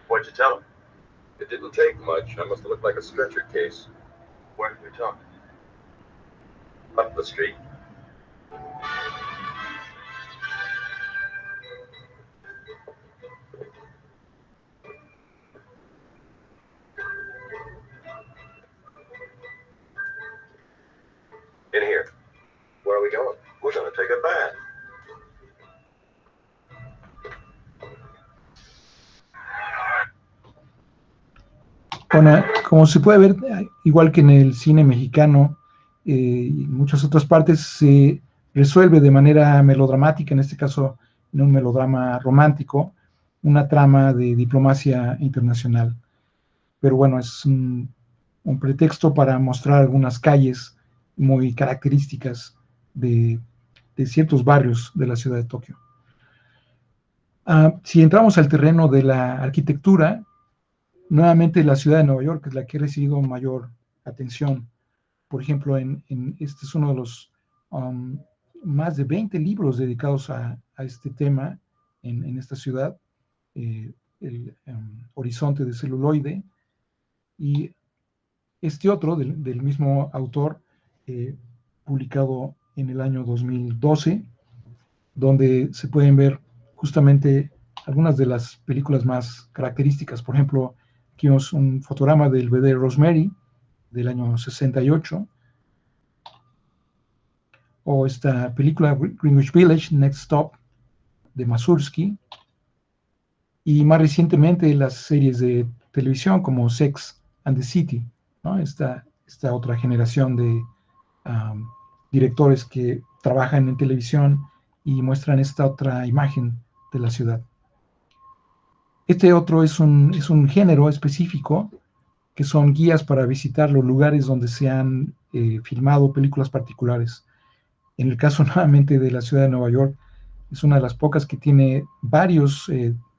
What'd you tell him? It didn't take much. I must have looked like a stretcher case. Where did we talk? Up the street. In here. Where are we going? We're going to take a bath. Bueno, como se puede ver, igual que en el cine mexicano y en muchas otras partes, se resuelve de manera melodramática, en este caso en un melodrama romántico, una trama de diplomacia internacional. Pero bueno, es un pretexto para mostrar algunas calles muy características de ciertos barrios de la ciudad de Tokio. Si entramos al terreno de la arquitectura, nuevamente la ciudad de Nueva York es la que ha recibido mayor atención. Por ejemplo, este es uno de los más de 20 libros dedicados a este tema en esta ciudad, el horizonte de celuloide, y este otro del mismo autor, publicado en el año 2012, donde se pueden ver justamente algunas de las películas más características. Por ejemplo, aquí vemos un fotograma del bebé Rosemary del año 68, o esta película Greenwich Village, Next Stop, de Mazursky, y más recientemente las series de televisión como Sex and the City, ¿no? Esta otra generación de directores que trabajan en televisión y muestran esta otra imagen de la ciudad. Este otro es un género específico, que son guías para visitar los lugares donde se han filmado películas particulares. En el caso nuevamente de la ciudad de Nueva York, es una de las pocas que tiene varios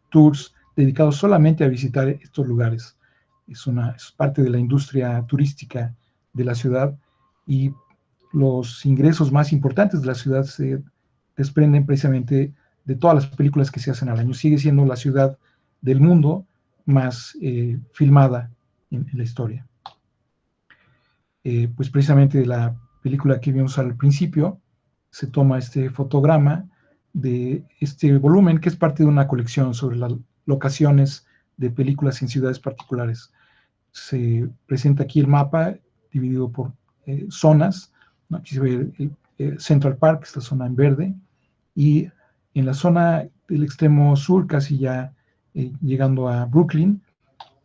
tours dedicados solamente a visitar estos lugares. Es parte de la industria turística de la ciudad, y los ingresos más importantes de la ciudad se desprenden precisamente de todas las películas que se hacen al año. Sigue siendo la ciudad del mundo más filmada en la historia. Pues precisamente la película que vimos al principio, se toma este fotograma de este volumen, que es parte de una colección sobre las locaciones de películas en ciudades particulares. Se presenta aquí el mapa dividido por zonas, ¿no? Aquí se ve Central Park, esta zona en verde, y en la zona del extremo sur, casi ya llegando a Brooklyn,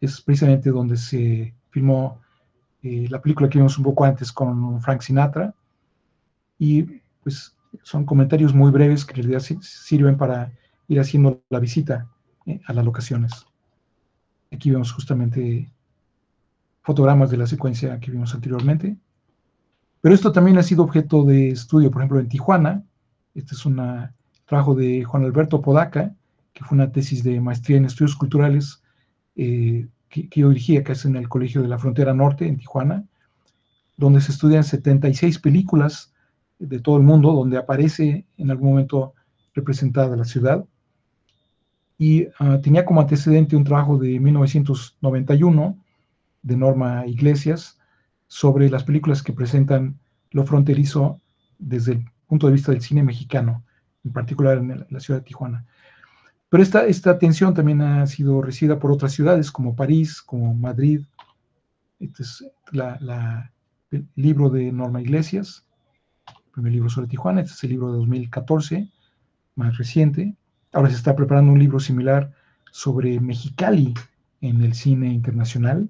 es precisamente donde se filmó la película que vimos un poco antes con Frank Sinatra, y pues son comentarios muy breves que en realidad sirven para ir haciendo la visita a las locaciones. Aquí vemos justamente fotogramas de la secuencia que vimos anteriormente. Pero esto también ha sido objeto de estudio, por ejemplo, en Tijuana. Este es un trabajo de Juan Alberto Podaca, que fue una tesis de maestría en estudios culturales que yo dirigía, que es en el Colegio de la Frontera Norte, en Tijuana, donde se estudian 76 películas de todo el mundo, donde aparece en algún momento representada la ciudad. Y tenía como antecedente un trabajo de 1991 de Norma Iglesias sobre las películas que presentan lo fronterizo desde el punto de vista del cine mexicano, en particular en la ciudad de Tijuana. Pero esta atención también ha sido recibida por otras ciudades como París, como Madrid. Este es el libro de Norma Iglesias, el primer libro sobre Tijuana. Este es el libro de 2014, más reciente. Ahora se está preparando un libro similar sobre Mexicali en el cine internacional.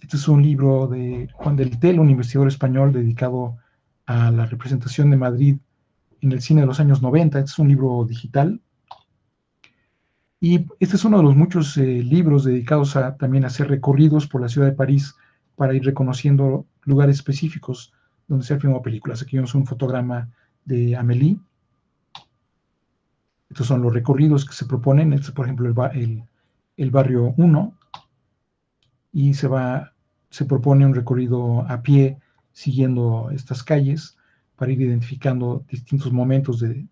Este es un libro de Juan del Tel, un investigador español dedicado a la representación de Madrid en el cine de los años 90. Este es un libro digital. Y este es uno de los muchos libros dedicados también a hacer recorridos por la ciudad de París para ir reconociendo lugares específicos donde se han filmado películas. Aquí vemos un fotograma de Amélie. Estos son los recorridos que se proponen. Este es, por ejemplo, el barrio 1. Y se propone un recorrido a pie siguiendo estas calles para ir identificando distintos momentos de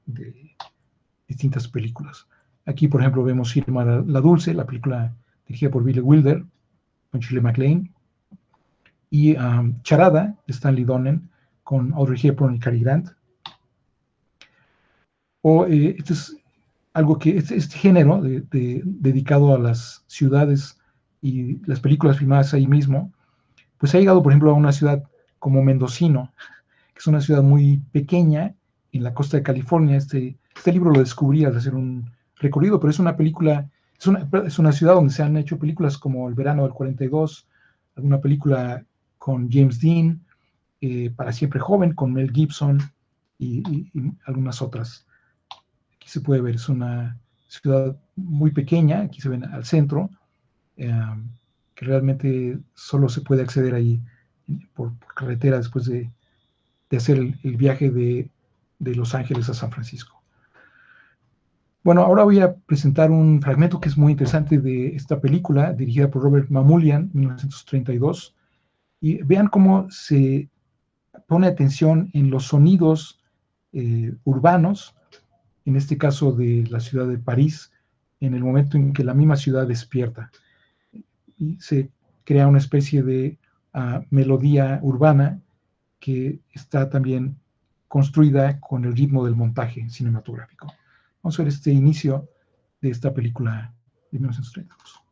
distintas películas. Aquí, por ejemplo, vemos Irma la Dulce, la película dirigida por Billy Wilder, con Shirley MacLaine, y Charada, de Stanley Donen, con Audrey Hepburn y Cary Grant. Este es algo que este género dedicado a las ciudades y las películas filmadas ahí mismo, pues ha llegado, por ejemplo, a una ciudad como Mendocino, que es una ciudad muy pequeña en la costa de California. Este libro lo descubrí al hacer un recorrido, pero es una película, es una ciudad donde se han hecho películas como El verano del 42, alguna película con James Dean, Para siempre joven, con Mel Gibson y algunas otras. Aquí se puede ver, es una ciudad muy pequeña, aquí se ven al centro, que realmente solo se puede acceder ahí por carretera después de hacer el viaje de Los Ángeles a San Francisco. Bueno, ahora voy a presentar un fragmento que es muy interesante de esta película, dirigida por Robert Mamoulian, 1932, y vean cómo se pone atención en los sonidos urbanos, en este caso de la ciudad de París, en el momento en que la misma ciudad despierta. Y se crea una especie de melodía urbana que está también construida con el ritmo del montaje cinematográfico. Vamos a ver este inicio de esta película de 1932.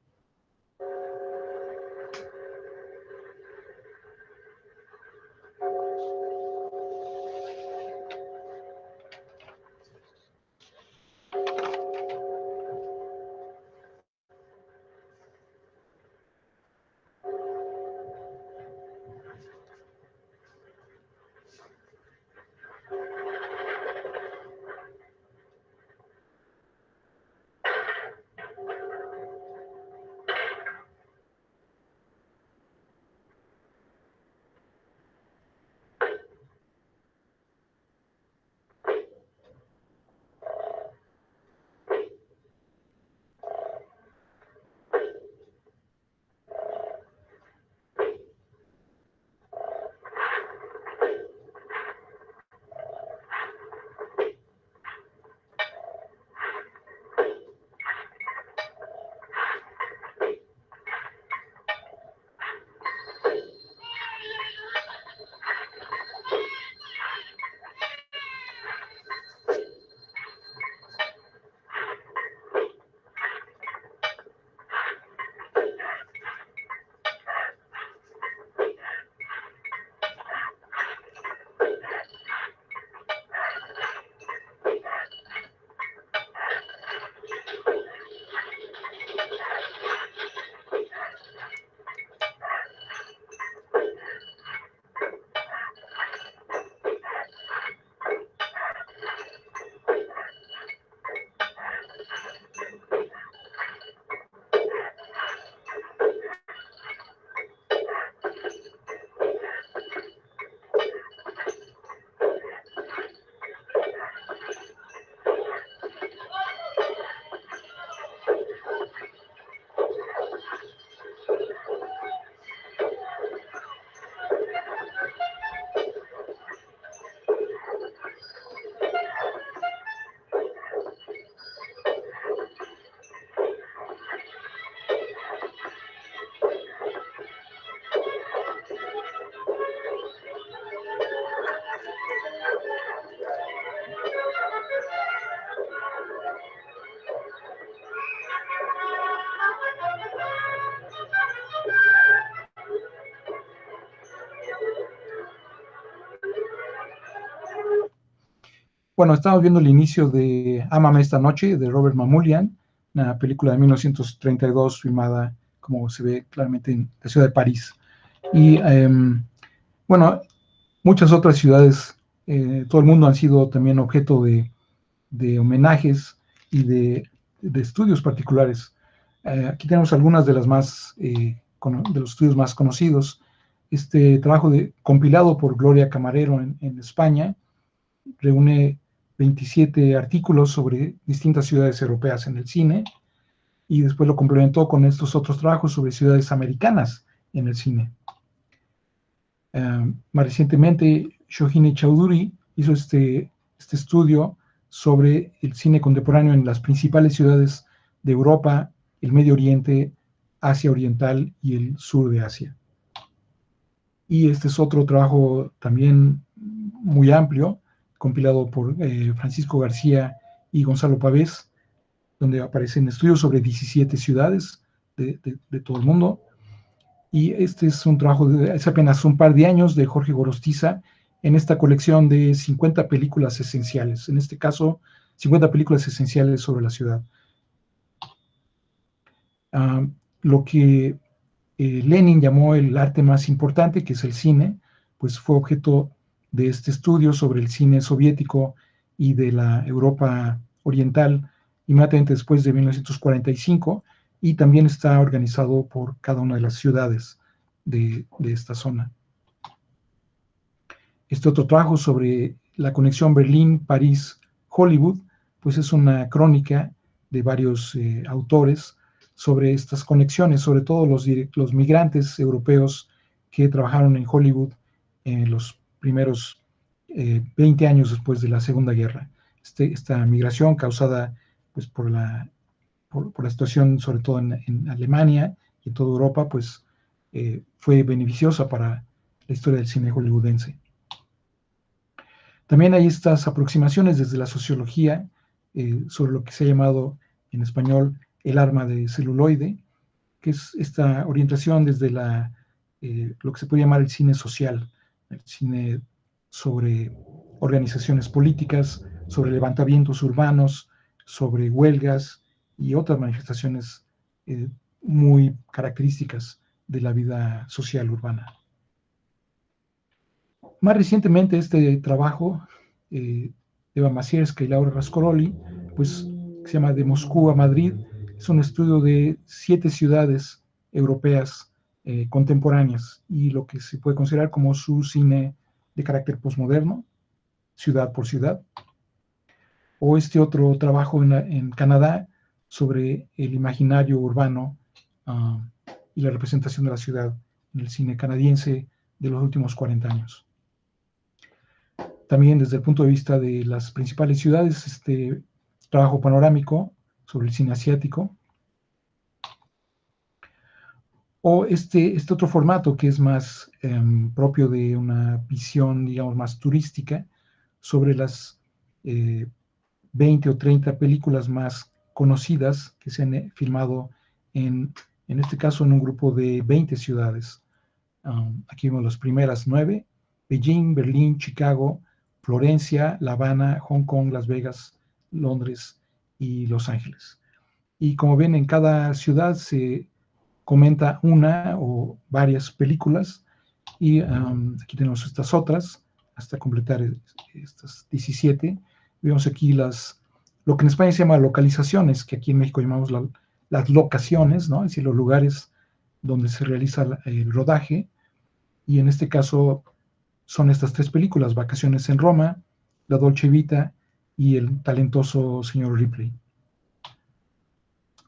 Bueno, estamos viendo el inicio de Ámame esta noche, de Robert Mamoulian, una película de 1932 filmada, como se ve claramente, en la ciudad de París. Y bueno, muchas otras ciudades, todo el mundo han sido también objeto de homenajes y de estudios particulares. Aquí tenemos algunas de las más, de los estudios más conocidos. Este trabajo compilado por Gloria Camarero en España reúne 27 artículos sobre distintas ciudades europeas en el cine, y después lo complementó con estos otros trabajos sobre ciudades americanas en el cine. Más recientemente, Shohini Chaudhuri hizo este estudio sobre el cine contemporáneo en las principales ciudades de Europa, el Medio Oriente, Asia Oriental y el sur de Asia. Y este es otro trabajo también muy amplio, compilado por Francisco García y Gonzalo Pavés, donde aparecen estudios sobre 17 ciudades de todo el mundo. Y este es un trabajo de hace apenas un par de años de Jorge Gorostiza en esta colección de 50 películas esenciales, en este caso 50 películas esenciales sobre la ciudad. Lo que Lenin llamó el arte más importante, que es el cine, pues fue objeto de este estudio sobre el cine soviético y de la Europa oriental inmediatamente después de 1945, y también está organizado por cada una de las ciudades de esta zona. Este otro trabajo sobre la conexión Berlín-París-Hollywood, pues es una crónica de varios autores sobre estas conexiones, sobre todo los migrantes europeos que trabajaron en Hollywood en los primeros 20 años después de la Segunda Guerra. Esta migración causada pues, por la situación, sobre todo en Alemania y en toda Europa, pues fue beneficiosa para la historia del cine hollywoodense. También hay estas aproximaciones desde la sociología sobre lo que se ha llamado en español el arma de celuloide, que es esta orientación desde lo que se puede llamar el cine social, el cine sobre organizaciones políticas, sobre levantamientos urbanos, sobre huelgas y otras manifestaciones muy características de la vida social urbana. Más recientemente este trabajo de Eva Masierska y Laura Rascoroli, pues se llama De Moscú a Madrid, es un estudio de 7 ciudades europeas contemporáneas y lo que se puede considerar como su cine de carácter posmoderno, ciudad por ciudad. O este otro trabajo en Canadá sobre el imaginario urbano y la representación de la ciudad en el cine canadiense de los últimos 40 años. También desde el punto de vista de las principales ciudades, este trabajo panorámico sobre el cine asiático. O este otro formato que es más propio de una visión, digamos, más turística sobre las 20 o 30 películas más conocidas que se han filmado en este caso en un grupo de 20 ciudades. Aquí vemos las primeras 9, Beijing, Berlín, Chicago, Florencia, La Habana, Hong Kong, Las Vegas, Londres y Los Ángeles. Y como ven, en cada ciudad se comenta una o varias películas y aquí tenemos estas otras hasta completar estas 17. Vemos aquí lo que en España se llama localizaciones, que aquí en México llamamos las locaciones, ¿no? Es decir, los lugares donde se realiza el rodaje. Y en este caso son estas 3 películas, Vacaciones en Roma, La Dolce Vita y El talentoso señor Ripley.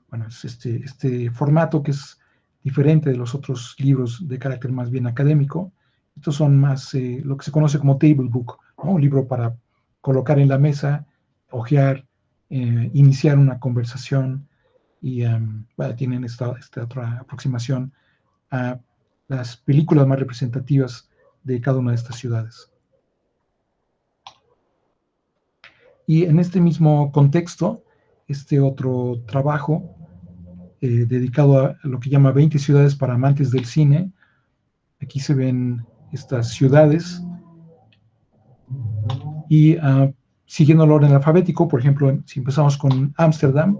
Bueno, es este formato que es diferente de los otros libros de carácter más bien académico. Estos son más lo que se conoce como table book, ¿no? Un libro para colocar en la mesa, hojear, iniciar una conversación y bueno, tienen esta otra aproximación a las películas más representativas de cada una de estas ciudades. Y en este mismo contexto, este otro trabajo dedicado a lo que llama 20 ciudades para amantes del cine. Aquí se ven estas ciudades y siguiendo el orden alfabético, por ejemplo, si empezamos con Ámsterdam,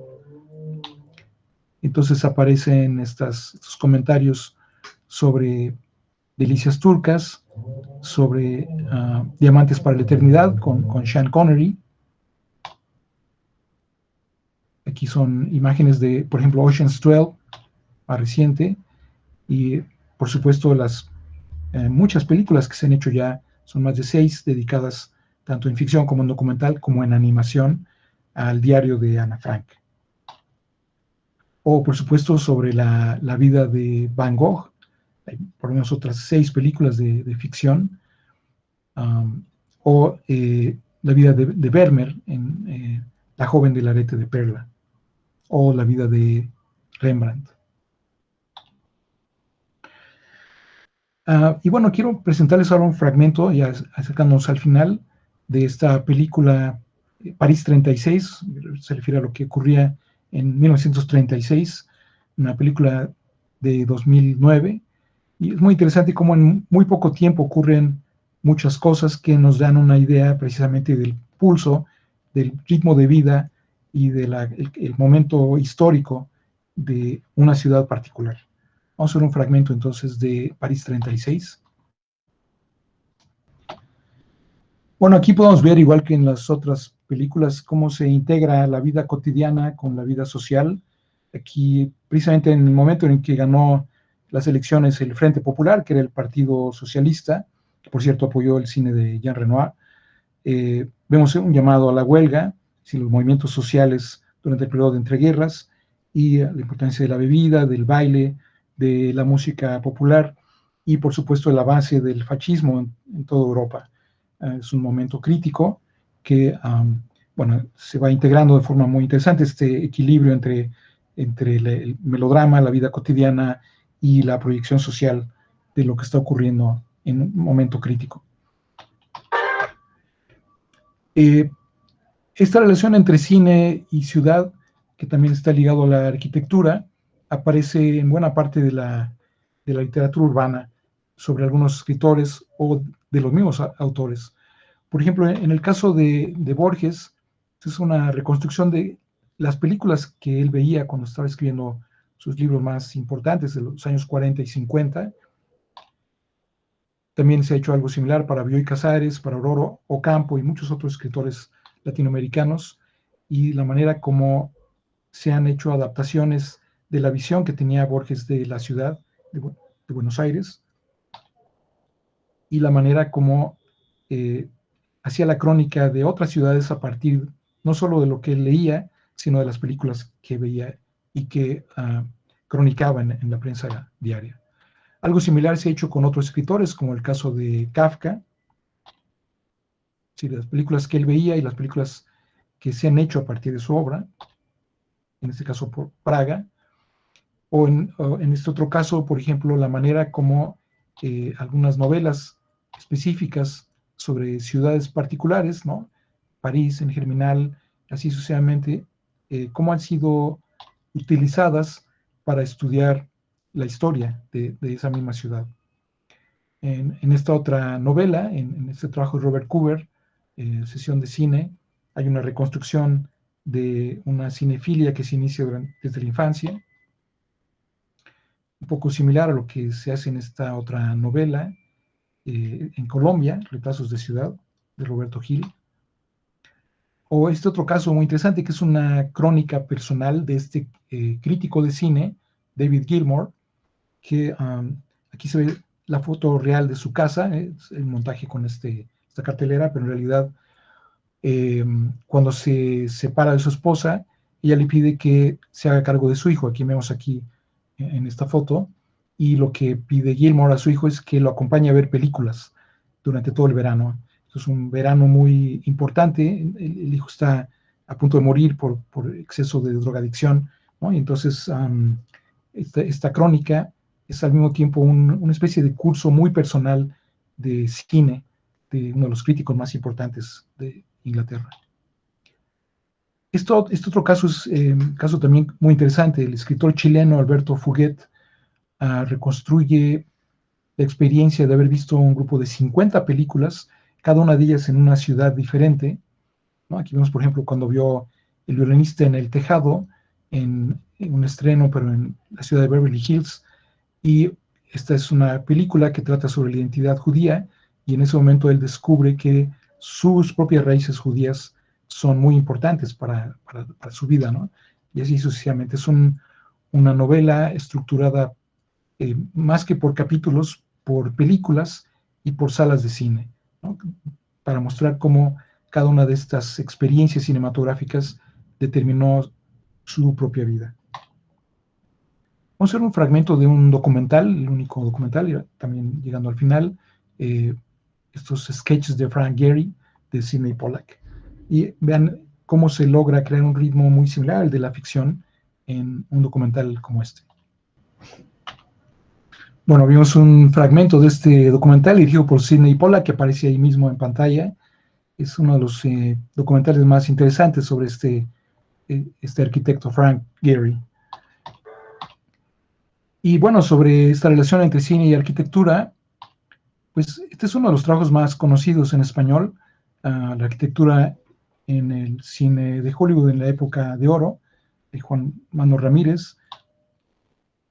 entonces aparecen estos comentarios sobre Delicias Turcas, sobre Diamantes para la Eternidad con Sean Connery. Aquí son imágenes de, por ejemplo, Ocean's 12, más reciente, y por supuesto las muchas películas que se han hecho ya, son más de 6, dedicadas tanto en ficción como en documental, como en animación, al diario de Ana Frank. O por supuesto sobre la vida de Van Gogh, hay por lo menos otras 6 películas de ficción, o la vida de Vermeer en La joven del arete de perla, o la vida de Rembrandt. Y bueno, quiero presentarles ahora un fragmento, ya acercándonos al final, de esta película París 36, se refiere a lo que ocurría en 1936, una película de 2009, y es muy interesante cómo en muy poco tiempo ocurren muchas cosas que nos dan una idea precisamente del pulso, del ritmo de vida y del momento histórico de una ciudad particular. Vamos a ver un fragmento entonces de París 36. Bueno, aquí podemos ver, igual que en las otras películas, cómo se integra la vida cotidiana con la vida social. Aquí, precisamente en el momento en que ganó las elecciones el Frente Popular, que era el Partido Socialista, que por cierto apoyó el cine de Jean Renoir. Vemos un llamado a la huelga, los movimientos sociales durante el periodo de entreguerras y la importancia de la bebida, del baile, de la música popular y por supuesto el avance del fascismo en toda Europa. Es un momento crítico que bueno, se va integrando de forma muy interesante este equilibrio entre el melodrama, la vida cotidiana y la proyección social de lo que está ocurriendo en un momento crítico. Esta relación entre cine y ciudad, que también está ligado a la arquitectura, aparece en buena parte de la literatura urbana sobre algunos escritores o de los mismos autores. Por ejemplo, en el caso de Borges, es una reconstrucción de las películas que él veía cuando estaba escribiendo sus libros más importantes de los años 40 y 50. También se ha hecho algo similar para Bioy Casares, para Aurora Ocampo y muchos otros escritores latinoamericanos, y la manera como se han hecho adaptaciones de la visión que tenía Borges de la ciudad de Buenos Aires, y la manera como hacía la crónica de otras ciudades a partir no solo de lo que él leía, sino de las películas que veía y que cronicaba en la prensa diaria. Algo similar se ha hecho con otros escritores, como el caso de Kafka, sí, las películas que él veía y las películas que se han hecho a partir de su obra, en este caso por Praga, o en este otro caso, por ejemplo, la manera como algunas novelas específicas sobre ciudades particulares, ¿no? París, en Germinal, así sucesivamente, cómo han sido utilizadas para estudiar la historia de esa misma ciudad. En esta otra novela, en este trabajo de Robert Coover, Sesión de Cine, hay una reconstrucción de una cinefilia que se inicia desde la infancia, un poco similar a lo que se hace en esta otra novela, en Colombia, Retazos de Ciudad, de Roberto Gil. O este otro caso muy interesante, que es una crónica personal de este crítico de cine, David Gilmour, que aquí se ve la foto real de su casa, el montaje con esta cartelera, pero en realidad cuando se separa de su esposa, ella le pide que se haga cargo de su hijo. Aquí vemos aquí en esta foto, y lo que pide Gilmour a su hijo es que lo acompañe a ver películas durante todo el verano. Es un verano muy importante, el hijo está a punto de morir por exceso de drogadicción, ¿no? Y entonces esta crónica es al mismo tiempo una especie de curso muy personal de cine de uno de los críticos más importantes de Inglaterra. Este otro caso es un caso también muy interesante. El escritor chileno Alberto Fuguet reconstruye la experiencia de haber visto un grupo de 50 películas, cada una de ellas en una ciudad diferente, ¿no? Aquí vemos, por ejemplo, cuando vio El violinista en el tejado, en un estreno, pero en la ciudad de Beverly Hills, y esta es una película que trata sobre la identidad judía, y en ese momento él descubre que sus propias raíces judías son muy importantes para su vida, ¿no? Y así sucesivamente. Es una novela estructurada más que por capítulos, por películas y por salas de cine, ¿no? Para mostrar cómo cada una de estas experiencias cinematográficas determinó su propia vida. Vamos a ver un fragmento de un documental, el único documental, también llegando al final, estos sketches de Frank Gehry, de Sidney Pollack. Y vean cómo se logra crear un ritmo muy similar al de la ficción en un documental como este. Bueno, vimos un fragmento de este documental dirigido por Sidney Pollack, que aparece ahí mismo en pantalla. Es uno de los documentales más interesantes sobre este arquitecto Frank Gehry. Y bueno, sobre esta relación entre cine y arquitectura, pues este es uno de los trabajos más conocidos en español, la arquitectura en el cine de Hollywood en la época de oro, de Juan Manuel Ramírez.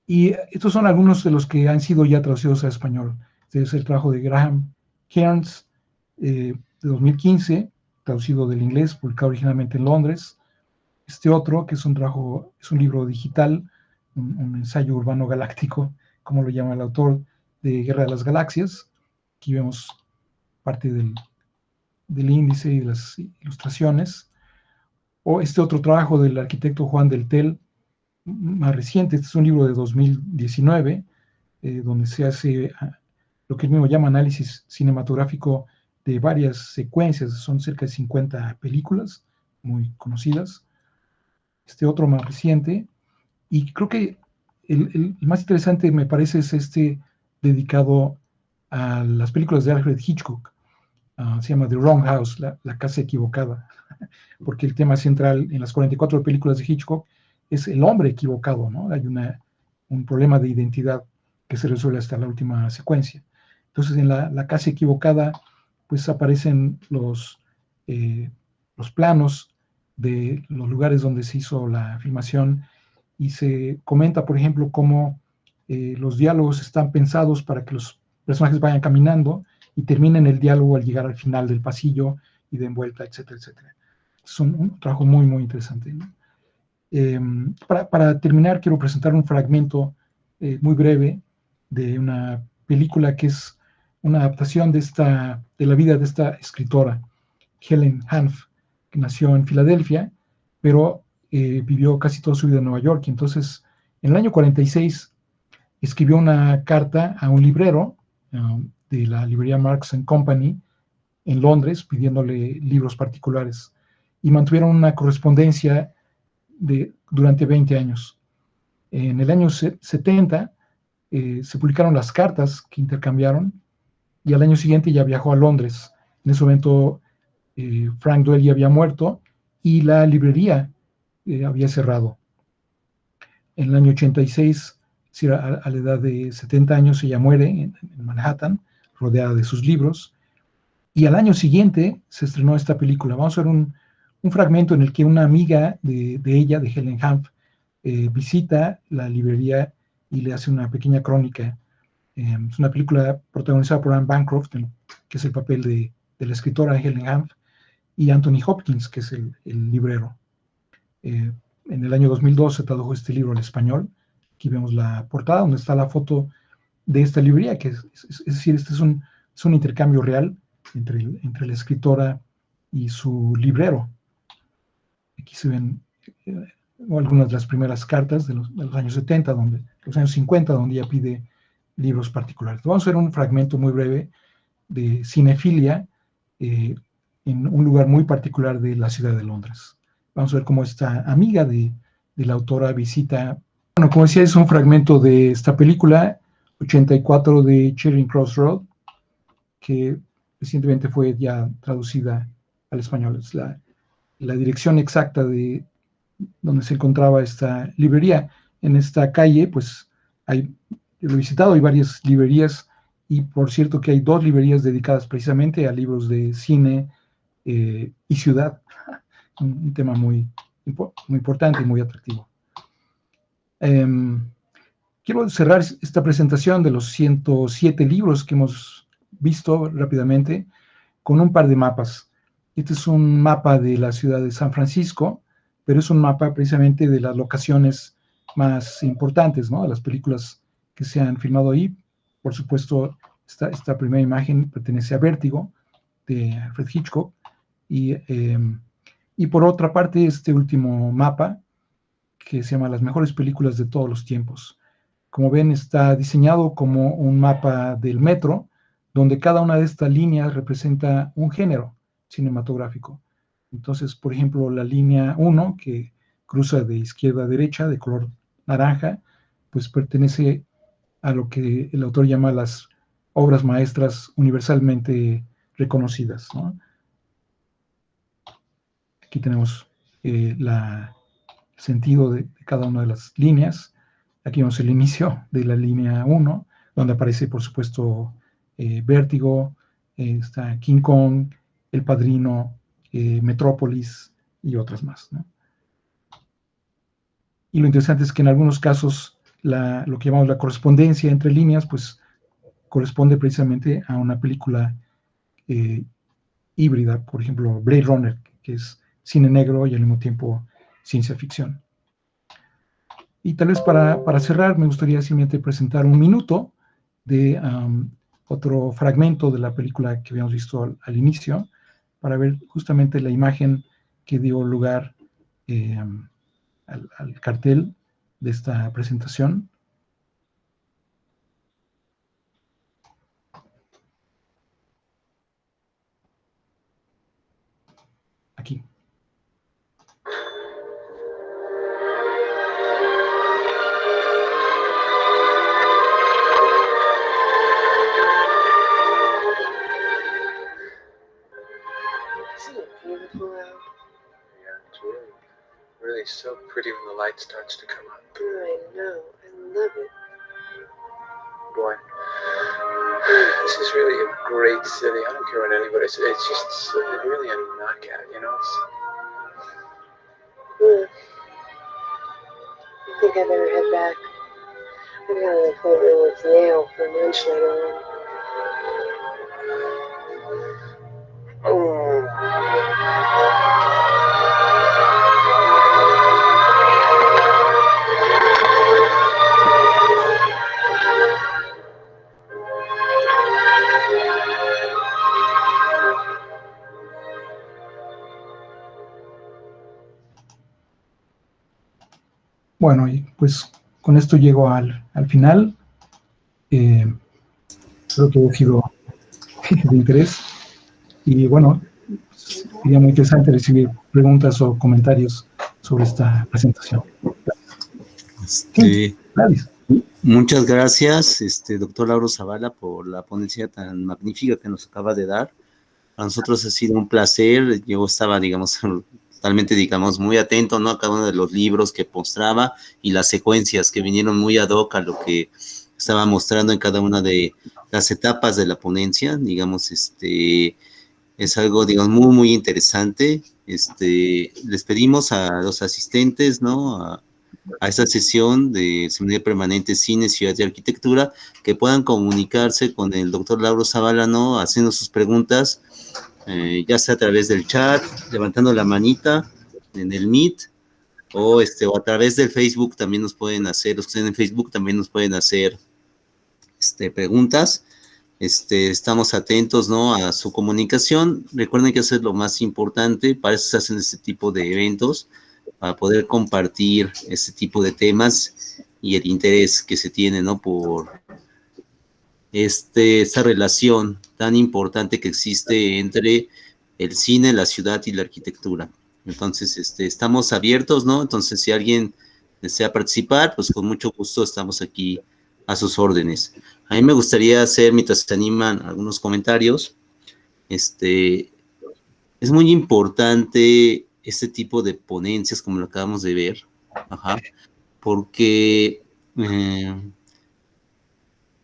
Y estos son algunos de los que han sido ya traducidos a español. Este es el trabajo de Graham Cairns, de 2015, traducido del inglés, publicado originalmente en Londres. Este otro, que es un libro digital, un ensayo urbano galáctico, como lo llama el autor, de Guerra de las Galaxias. Aquí vemos parte del índice y de las ilustraciones. O este otro trabajo del arquitecto Juan del Tel, más reciente. Este es un libro de 2019, donde se hace lo que él mismo llama análisis cinematográfico de varias secuencias. Son cerca de 50 películas muy conocidas. Este otro más reciente, y creo que el más interesante me parece es este dedicado a las películas de Alfred Hitchcock. Se llama The Wrong House, la casa equivocada, porque el tema central en las 44 películas de Hitchcock es el hombre equivocado, ¿no? Hay un problema de identidad que se resuelve hasta la última secuencia. Entonces, en la casa equivocada, pues aparecen los planos de los lugares donde se hizo la filmación, y se comenta, por ejemplo, cómo los diálogos están pensados para que los personajes vayan caminando y terminen el diálogo al llegar al final del pasillo y de envuelta, etcétera, etcétera. Es un trabajo muy, muy interesante, ¿no? Para terminar, quiero presentar un fragmento muy breve de una película que es una adaptación de la vida de esta escritora, Helen Hanff, que nació en Filadelfia, pero vivió casi toda su vida en Nueva York. Y entonces, en el año 46, escribió una carta a un librero de la librería Marks & Company en Londres, pidiéndole libros particulares, y mantuvieron una correspondencia durante 20 años. En el año 70 se publicaron las cartas que intercambiaron, y al año siguiente ya viajó a Londres. En ese momento Frank Doyle ya había muerto y la librería había cerrado. En el año 86, a la edad de 70 años, ella muere en Manhattan, rodeada de sus libros, y al año siguiente se estrenó esta película. Vamos a ver un fragmento en el que una amiga de ella, de Helen Hanff, visita la librería y le hace una pequeña crónica. Es una película protagonizada por Anne Bancroft, que es el papel de la escritora Helen Hanff, y Anthony Hopkins, que es el librero. En el año 2002 se tradujo este libro al español. Aquí vemos la portada donde está la foto de esta librería, que es decir, este es un intercambio real entre la escritora y su librero. Aquí se ven algunas de las primeras cartas de los años 70, los años 50, donde ella pide libros particulares. Vamos a ver un fragmento muy breve de cinefilia en un lugar muy particular de la ciudad de Londres. Vamos a ver cómo esta amiga de la autora visita. Bueno, como decía, es un fragmento de esta película 84 de Charing Cross Road, que recientemente fue ya traducida al español. Es la dirección exacta de donde se encontraba esta librería. En esta calle, pues, yo lo he visitado, hay varias librerías, y por cierto que hay 2 librerías dedicadas precisamente a libros de cine y ciudad, un tema muy importante y muy atractivo. Quiero cerrar esta presentación de los 107 libros que hemos visto rápidamente con un par de mapas. Este es un mapa de la ciudad de San Francisco, pero es un mapa precisamente de las locaciones más importantes, ¿no? De las películas que se han filmado ahí. Por supuesto, esta primera imagen pertenece a Vértigo, de Alfred Hitchcock, y por otra parte, este último mapa, que se llama Las mejores películas de todos los tiempos. Como ven, está diseñado como un mapa del metro, donde cada una de estas líneas representa un género cinematográfico. Entonces, por ejemplo, la línea 1, que cruza de izquierda a derecha, de color naranja, pues pertenece a lo que el autor llama las obras maestras universalmente reconocidas, ¿no? Aquí tenemos el sentido de cada una de las líneas. Aquí vemos el inicio de la línea 1, donde aparece, por supuesto, Vértigo, está King Kong, El Padrino, Metrópolis y otras más, ¿no? Y lo interesante es que en algunos casos lo que llamamos la correspondencia entre líneas, pues corresponde precisamente a una película híbrida, por ejemplo, Blade Runner, que es cine negro y al mismo tiempo ciencia ficción. Y tal vez para cerrar, me gustaría simplemente presentar un minuto de otro fragmento de la película que habíamos visto al inicio, para ver justamente la imagen que dio lugar al cartel de esta presentación. Aquí. Really so pretty when the light starts to come up. I know. I love it. Boy, this is really a great city. I don't care what anybody says. It's just really a knockout, you know? I think I better head back. I got an appointment with Yale for lunch later on. Bueno, y pues con esto llego al final. Creo que ha sido de interés. Y bueno, sería muy interesante recibir preguntas o comentarios sobre esta presentación. Gracias. Muchas gracias, doctor Lauro Zavala, por la ponencia tan magnífica que nos acaba de dar. Para nosotros ha sido un placer. Yo estaba, digamos, totalmente, digamos, muy atento, ¿no?, a cada uno de los libros que mostraba y las secuencias que vinieron muy ad hoc a lo que estaba mostrando en cada una de las etapas de la ponencia. Digamos, es algo, digamos, muy, muy interesante. Les pedimos a los asistentes, ¿no?, a esta sesión de Seminario Permanente Cine, Ciudad y Arquitectura, que puedan comunicarse con el doctor Lauro Zavala, ¿no?, haciendo sus preguntas, ya sea a través del chat, levantando la manita en el Meet, o a través del Facebook también nos pueden hacer, los que estén en Facebook también nos pueden hacer preguntas. Estamos atentos, ¿no?, a su comunicación. Recuerden que eso es lo más importante, para eso se hacen este tipo de eventos, para poder compartir este tipo de temas y el interés que se tiene, ¿no?, por esta relación tan importante que existe entre el cine, la ciudad y la arquitectura. Entonces, estamos abiertos, ¿no? Entonces, si alguien desea participar, pues con mucho gusto estamos aquí a sus órdenes. A mí me gustaría hacer, mientras se animan, algunos comentarios. Es muy importante este tipo de ponencias, como lo acabamos de ver, porque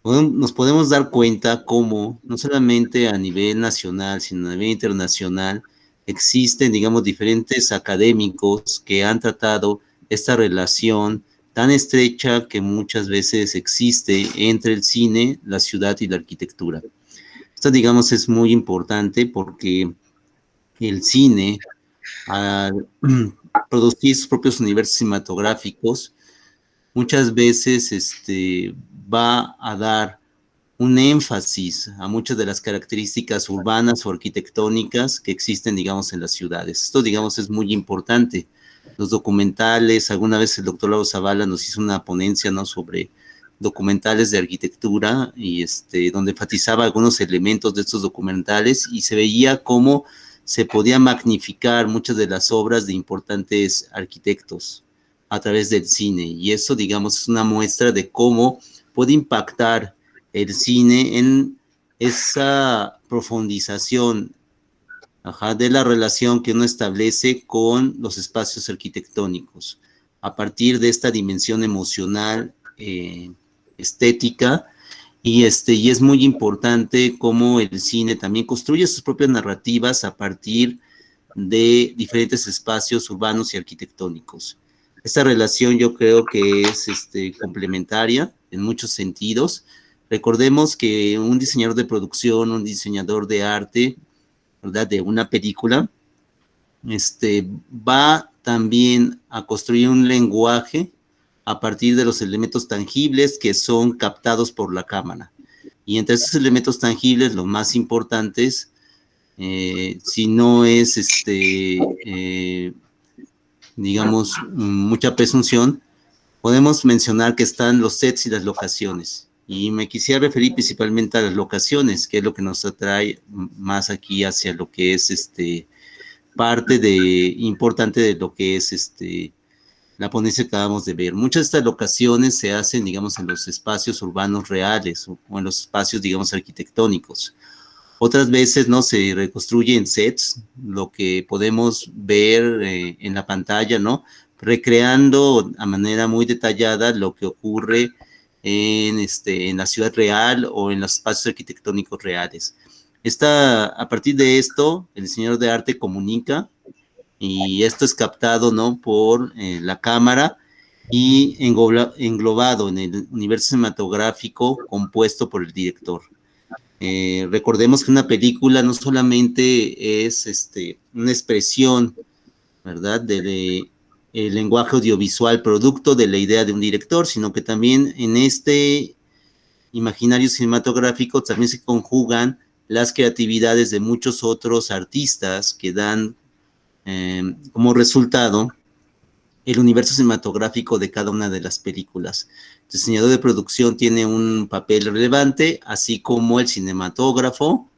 nos podemos dar cuenta cómo, no solamente a nivel nacional, sino a nivel internacional, existen, digamos, diferentes académicos que han tratado esta relación tan estrecha que muchas veces existe entre el cine, la ciudad y la arquitectura. Esto, digamos, es muy importante porque el cine, al producir sus propios universos cinematográficos, muchas veces va a dar un énfasis a muchas de las características urbanas o arquitectónicas que existen, digamos, en las ciudades. Esto, digamos, es muy importante. Los documentales, alguna vez el doctor Lauro Zavala nos hizo una ponencia, ¿no?, sobre documentales de arquitectura, y donde enfatizaba algunos elementos de estos documentales, y se veía cómo se podía magnificar muchas de las obras de importantes arquitectos a través del cine, y eso, digamos, es una muestra de cómo puede impactar el cine en esa profundización de la relación que uno establece con los espacios arquitectónicos, a partir de esta dimensión emocional, estética, y es muy importante cómo el cine también construye sus propias narrativas a partir de diferentes espacios urbanos y arquitectónicos. Esta relación yo creo que es complementaria en muchos sentidos. Recordemos que un diseñador de producción, un diseñador de arte, ¿verdad?, de una película, va también a construir un lenguaje a partir de los elementos tangibles que son captados por la cámara. Y entre esos elementos tangibles, los más importantes, si no es, digamos, mucha presunción, podemos mencionar que están los sets y las locaciones. Y me quisiera referir principalmente a las locaciones, que es lo que nos atrae más aquí hacia lo que es parte importante de lo que es la ponencia que acabamos de ver. Muchas de estas locaciones se hacen, digamos, en los espacios urbanos reales o en los espacios, digamos, arquitectónicos. Otras veces, ¿no? Se reconstruyen sets, lo que podemos ver en la pantalla, ¿no? Recreando a manera muy detallada lo que ocurre en la ciudad real o en los espacios arquitectónicos reales. A partir de esto, el diseñador de arte comunica y esto es captado, ¿no? Por la cámara y englobado en el universo cinematográfico compuesto por el director. Recordemos que una película no solamente es una expresión, ¿verdad? El lenguaje audiovisual producto de la idea de un director, sino que también en este imaginario cinematográfico también se conjugan las creatividades de muchos otros artistas que dan como resultado el universo cinematográfico de cada una de las películas. El diseñador de producción tiene un papel relevante, así como el cinematógrafo,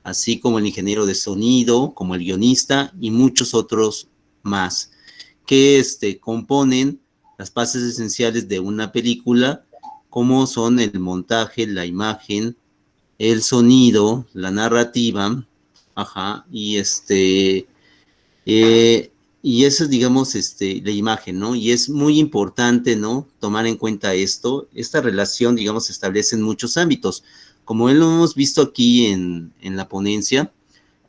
así como el ingeniero de sonido, como el guionista y muchos otros más, que componen las bases esenciales de una película, como son el montaje, la imagen, el sonido, la narrativa, y eso es, digamos, la imagen, ¿no? Y es muy importante, ¿no? Tomar en cuenta esta relación, digamos, se establece en muchos ámbitos. Como lo hemos visto aquí en la ponencia,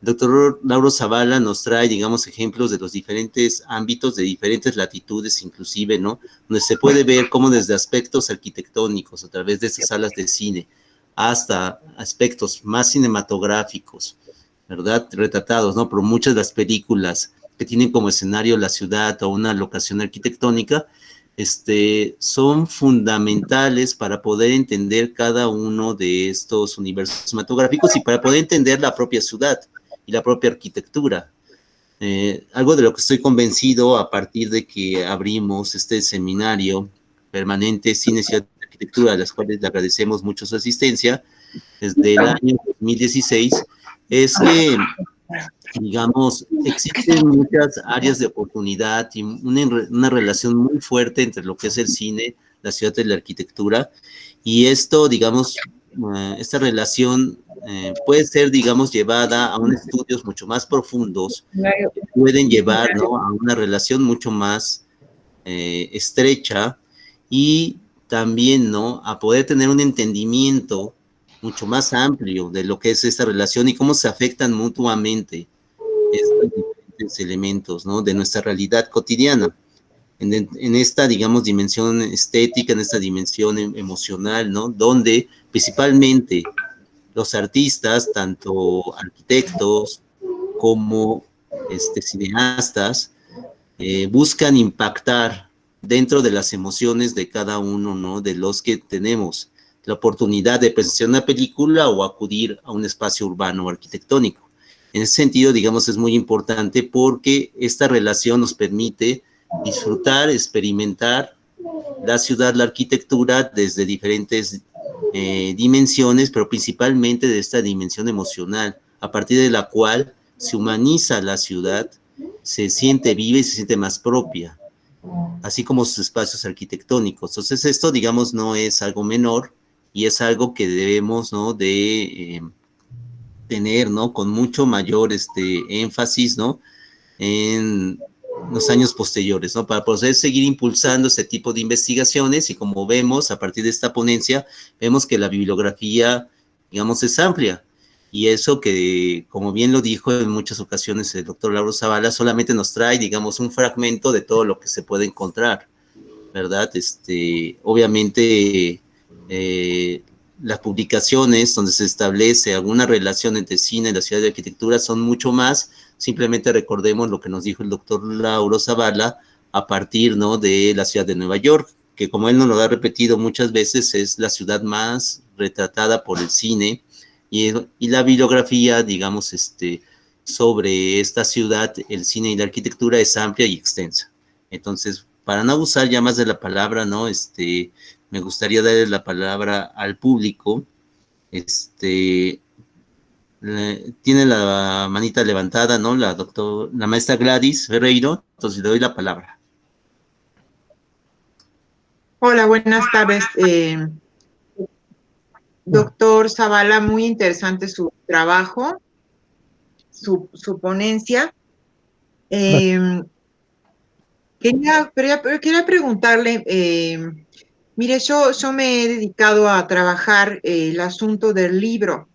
el doctor Lauro Zavala nos trae, digamos, ejemplos de los diferentes ámbitos, de diferentes latitudes, inclusive, ¿no? Donde se puede ver cómo desde aspectos arquitectónicos, a través de esas salas de cine, hasta aspectos más cinematográficos, ¿verdad? Retratados, ¿no? Por muchas de las películas que tienen como escenario la ciudad o una locación arquitectónica, son fundamentales para poder entender cada uno de estos universos cinematográficos y para poder entender la propia ciudad y la propia arquitectura. Algo de lo que estoy convencido a partir de que abrimos este seminario permanente Cine, Ciudad y Arquitectura, a las cuales le agradecemos mucho su asistencia desde el año 2016, es que, digamos, existen muchas áreas de oportunidad y una relación muy fuerte entre lo que es el cine, la ciudad y la arquitectura, y esto, digamos, esta relación puede ser, digamos, llevada a unos estudios mucho más profundos, que pueden llevar, ¿no? A una relación mucho más estrecha y también, ¿no? A poder tener un entendimiento mucho más amplio de lo que es esta relación y cómo se afectan mutuamente estos diferentes elementos, ¿no? De nuestra realidad cotidiana. En esta, digamos, dimensión estética, en esta dimensión emocional, ¿no? Donde principalmente los artistas, tanto arquitectos como cineastas, buscan impactar dentro de las emociones de cada uno, ¿no? De los que tenemos la oportunidad de presenciar una película o acudir a un espacio urbano o arquitectónico. En ese sentido, digamos, es muy importante porque esta relación nos permite disfrutar, experimentar la ciudad, la arquitectura desde diferentes dimensiones, pero principalmente de esta dimensión emocional, a partir de la cual se humaniza la ciudad, se siente viva y se siente más propia, así como sus espacios arquitectónicos. Entonces esto, digamos, no es algo menor y es algo que debemos, ¿no? de tener, ¿no? Con mucho mayor énfasis, ¿no? En los años posteriores, ¿no? Para poder seguir impulsando este tipo de investigaciones y como vemos a partir de esta ponencia, vemos que la bibliografía, digamos, es amplia. Y eso que, como bien lo dijo en muchas ocasiones el doctor Lauro Zavala, solamente nos trae, digamos, un fragmento de todo lo que se puede encontrar, ¿verdad? Obviamente, las publicaciones donde se establece alguna relación entre cine y la ciudad de arquitectura son mucho más. Simplemente recordemos lo que nos dijo el doctor Lauro Zavala a partir, ¿no? de la ciudad de Nueva York, que como él nos lo ha repetido muchas veces, es la ciudad más retratada por el cine, y la bibliografía, digamos, sobre esta ciudad, el cine y la arquitectura es amplia y extensa. Entonces, para no abusar ya más de la palabra, ¿no? Me gustaría darle la palabra al público. Tiene la manita levantada, ¿no? La maestra Gladys Ferreiro, entonces le doy la palabra. Hola, buenas tardes. Doctor Zavala, muy interesante su trabajo, su ponencia. Quería preguntarle, mire, yo me he dedicado a trabajar el asunto del libro,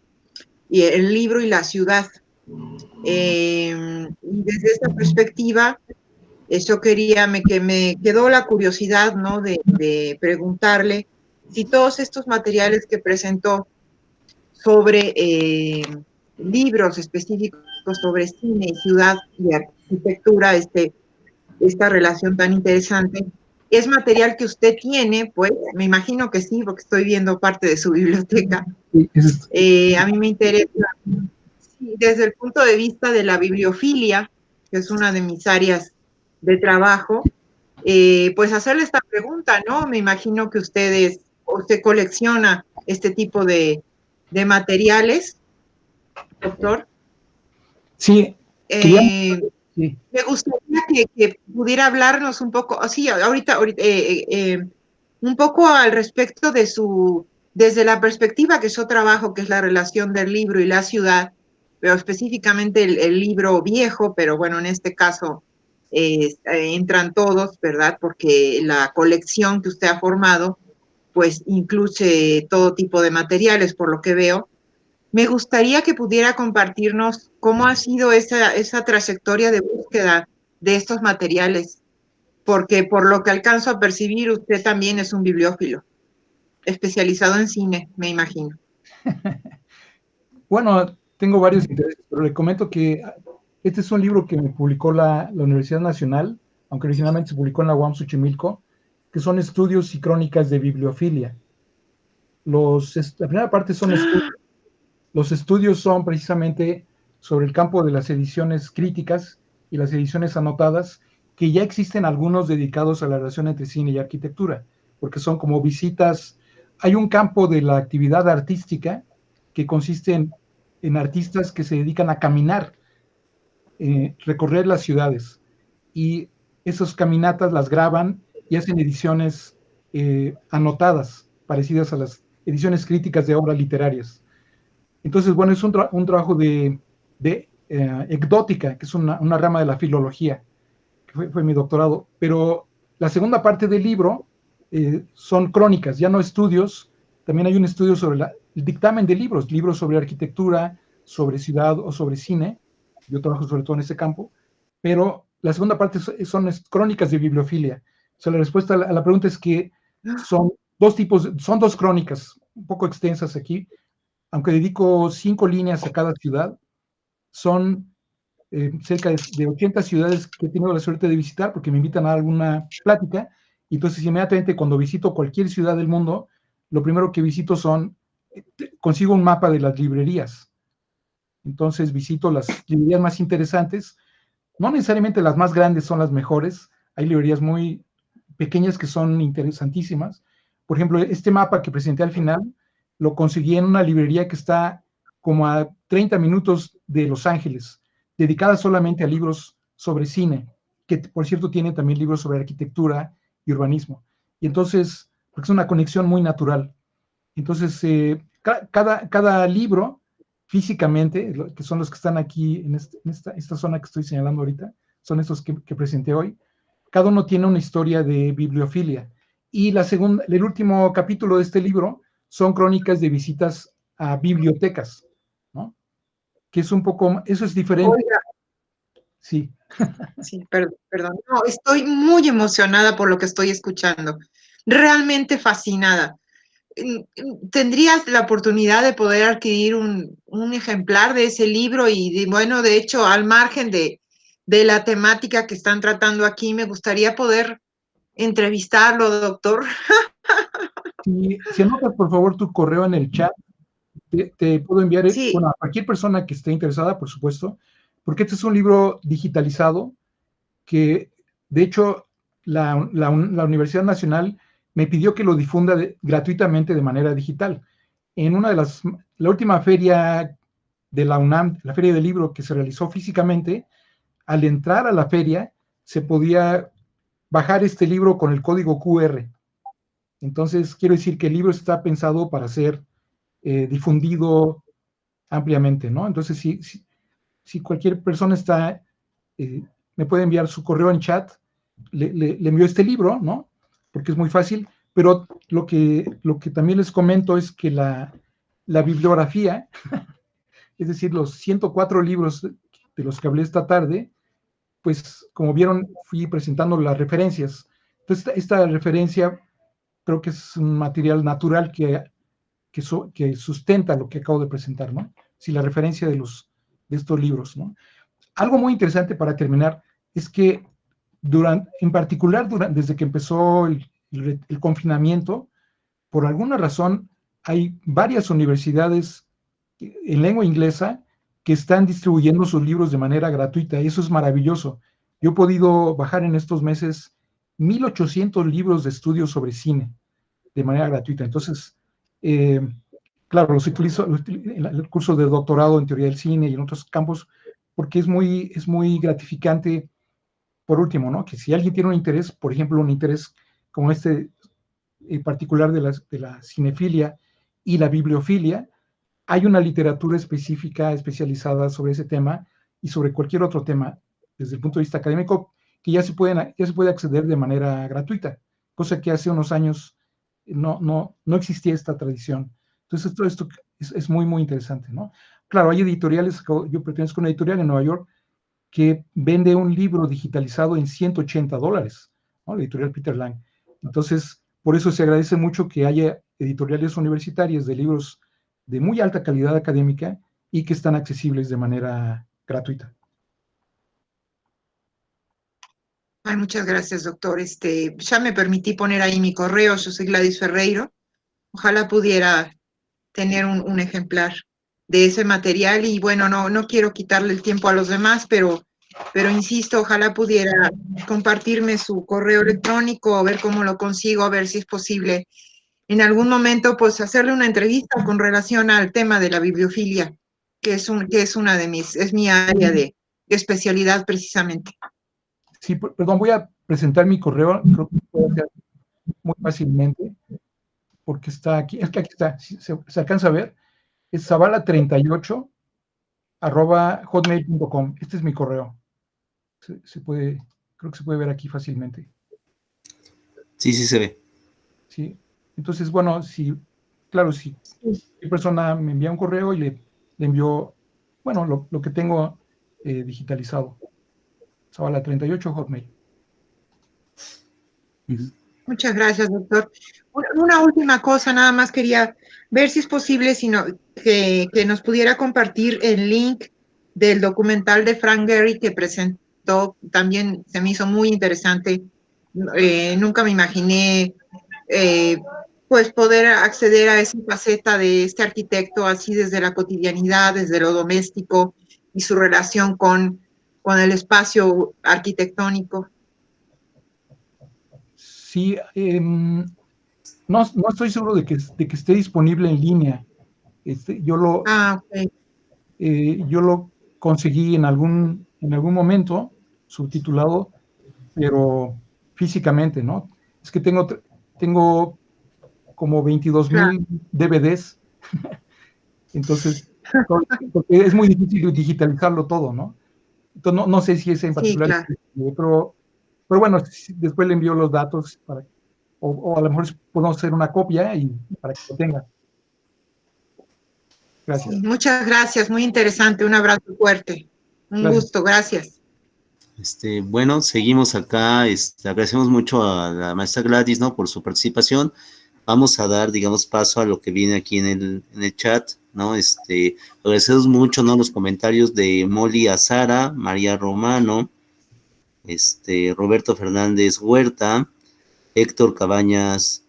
y el libro y la ciudad. Y desde esa perspectiva, que me quedó la curiosidad, ¿no? De preguntarle si todos estos materiales que presentó sobre libros específicos sobre cine y ciudad y arquitectura, esta relación tan interesante, ¿es material que usted tiene? Pues me imagino que sí, porque estoy viendo parte de su biblioteca. A mí me interesa, sí, desde el punto de vista de la bibliofilia, que es una de mis áreas de trabajo, pues hacerle esta pregunta, ¿no? Me imagino que usted colecciona este tipo de materiales, doctor. Sí. Sí. Me gustaría que pudiera hablarnos un poco, ahorita un poco al respecto de desde la perspectiva que yo trabajo, que es la relación del libro y la ciudad, pero específicamente el libro viejo, pero bueno, en este caso entran todos, ¿verdad? Porque la colección que usted ha formado, pues incluye todo tipo de materiales, por lo que veo. Me gustaría que pudiera compartirnos cómo ha sido esa trayectoria de búsqueda de estos materiales, porque por lo que alcanzo a percibir, usted también es un bibliófilo, especializado en cine, me imagino. Bueno, tengo varios intereses, pero le comento que este es un libro que me publicó la Universidad Nacional, aunque originalmente se publicó en la UAM Xochimilco, que son estudios y crónicas de bibliofilia. La primera parte son estudios. Los estudios son precisamente sobre el campo de las ediciones críticas y las ediciones anotadas, que ya existen algunos dedicados a la relación entre cine y arquitectura, porque son como visitas. Hay un campo de la actividad artística que consiste en artistas que se dedican a caminar, recorrer las ciudades, y esas caminatas las graban y hacen ediciones anotadas, parecidas a las ediciones críticas de obras literarias. Entonces, bueno, es un trabajo de ecdótica, que es una rama de la filología, que fue mi doctorado. Pero la segunda parte del libro son crónicas, ya no estudios. También hay un estudio sobre el dictamen de libros sobre arquitectura, sobre ciudad o sobre cine. Yo trabajo sobre todo en ese campo. Pero la segunda parte son crónicas de bibliofilia. O sea, la respuesta a la pregunta es que son dos crónicas, un poco extensas aquí. Aunque dedico 5 líneas a cada ciudad, son cerca de 80 ciudades que he tenido la suerte de visitar, porque me invitan a alguna plática, y entonces inmediatamente cuando visito cualquier ciudad del mundo, lo primero que visito consigo un mapa de las librerías. Entonces visito las librerías más interesantes, no necesariamente las más grandes son las mejores, hay librerías muy pequeñas que son interesantísimas. Por ejemplo, este mapa que presenté al final, lo conseguí en una librería que está como a 30 minutos de Los Ángeles, dedicada solamente a libros sobre cine, que por cierto tiene también libros sobre arquitectura y urbanismo. Y entonces, porque es una conexión muy natural. Entonces, cada libro, físicamente, que son los que están aquí en esta zona que estoy señalando ahorita, son estos que presenté hoy, cada uno tiene una historia de bibliofilia. Y el último capítulo de este libro son crónicas de visitas a bibliotecas, ¿no? Que es un poco, eso es diferente. Oiga. Sí. Sí, perdón. No, estoy muy emocionada por lo que estoy escuchando. Realmente fascinada. ¿Tendrías la oportunidad de poder adquirir un ejemplar de ese libro? Y bueno, de hecho, al margen de la temática que están tratando aquí, me gustaría poder entrevistarlo, doctor. Si anotas, por favor, tu correo en el chat, te puedo enviar, Sí, bueno, a cualquier persona que esté interesada, por supuesto, porque este es un libro digitalizado que, de hecho, la Universidad Nacional me pidió que lo difunda gratuitamente de manera digital. En la última feria de la UNAM, la feria del libro que se realizó físicamente, al entrar a la feria se podía bajar este libro con el código QR. Entonces, quiero decir que el libro está pensado para ser difundido ampliamente, ¿no? Entonces, si cualquier persona me puede enviar su correo en chat, le envío este libro, ¿no? Porque es muy fácil, pero lo que también les comento es que la bibliografía, es decir, los 104 libros de los que hablé esta tarde, pues como vieron, fui presentando las referencias. Entonces, esta referencia creo que es un material natural que sustenta lo que acabo de presentar, ¿no? Si la referencia de estos libros, ¿no? Algo muy interesante para terminar es que en particular desde que empezó el confinamiento, por alguna razón hay varias universidades en lengua inglesa que están distribuyendo sus libros de manera gratuita y eso es maravilloso. Yo he podido bajar en estos meses 1,800 libros de estudio sobre cine de manera gratuita. Entonces, claro, los utilizo en el curso de doctorado en teoría del cine y en otros campos porque es muy gratificante. Por último, ¿no? Que si alguien tiene un interés, por ejemplo, un interés como este particular de la cinefilia y la bibliofilia, hay una literatura específica, especializada sobre ese tema y sobre cualquier otro tema desde el punto de vista académico que ya se puede acceder de manera gratuita, cosa que hace unos años no existía esta tradición. Entonces, todo esto es muy, muy interesante, ¿no? Claro, hay editoriales, yo pertenezco a una editorial en Nueva York que vende un libro digitalizado en $180, ¿no? La editorial Peter Lang. Entonces, por eso se agradece mucho que haya editoriales universitarias de libros de muy alta calidad académica y que están accesibles de manera gratuita. ay, muchas gracias, doctor. Ya me permití poner ahí mi correo, yo soy Gladys Ferreiro. Ojalá pudiera tener un ejemplar de ese material y bueno, no quiero quitarle el tiempo a los demás, pero insisto, ojalá pudiera compartirme su correo electrónico, a ver cómo lo consigo, a ver si es posible en algún momento, pues hacerle una entrevista con relación al tema de la bibliofilia, que es una es mi área de especialidad precisamente. Sí, perdón, voy a presentar mi correo, creo que puedo hacer muy fácilmente, porque está aquí, es que aquí está, se alcanza a ver, es zavala38@hotmail.com. Este es mi correo. Creo que se puede ver aquí fácilmente. Sí, sí se ve. Sí. Entonces, bueno, si cualquier persona me envía un correo y le envío, bueno, lo que tengo digitalizado. Zavala38 Hotmail. Muchas gracias, doctor. Una última cosa, nada más quería ver si es posible que nos pudiera compartir el link del documental de Frank Gehry que presentó. También se me hizo muy interesante. Nunca me imaginé pues poder acceder a esa faceta de este arquitecto así desde la cotidianidad, desde lo doméstico y su relación con el espacio arquitectónico. Sí, no estoy seguro de que esté disponible en línea. Okay. Yo lo conseguí en algún momento, subtitulado, pero físicamente, ¿no? Es que tengo como 22,000 DVDs, entonces, porque es muy difícil digitalizarlo todo, ¿no? Entonces, no sé si ese en particular, sí, claro. pero bueno, después le envío los datos o a lo mejor podemos hacer una copia y para que lo tenga. Gracias. Sí, muchas gracias, muy interesante, un abrazo fuerte. Un gusto, gracias. Bueno, seguimos acá, agradecemos mucho a la maestra Gladys, ¿no? Por su participación. Vamos a dar, digamos, paso a lo que viene aquí en el chat, ¿no? Agradecemos mucho, ¿no? Los comentarios de Molly Azara, María Romano, Roberto Fernández Huerta, Héctor Cabañas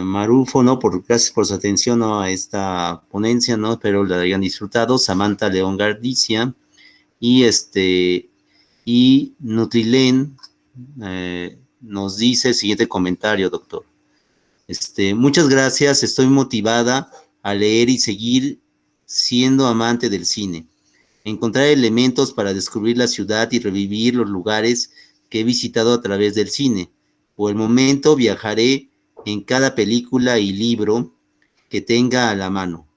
Marufo, ¿no? Gracias por su atención, ¿no? A esta ponencia, ¿no? Espero la hayan disfrutado. Samantha León Gardicia y Nutrilen nos dice el siguiente comentario, doctor. Muchas gracias, estoy motivada a leer y seguir siendo amante del cine. Encontrar elementos para descubrir la ciudad y revivir los lugares que he visitado a través del cine. Por el momento viajaré en cada película y libro que tenga a la mano.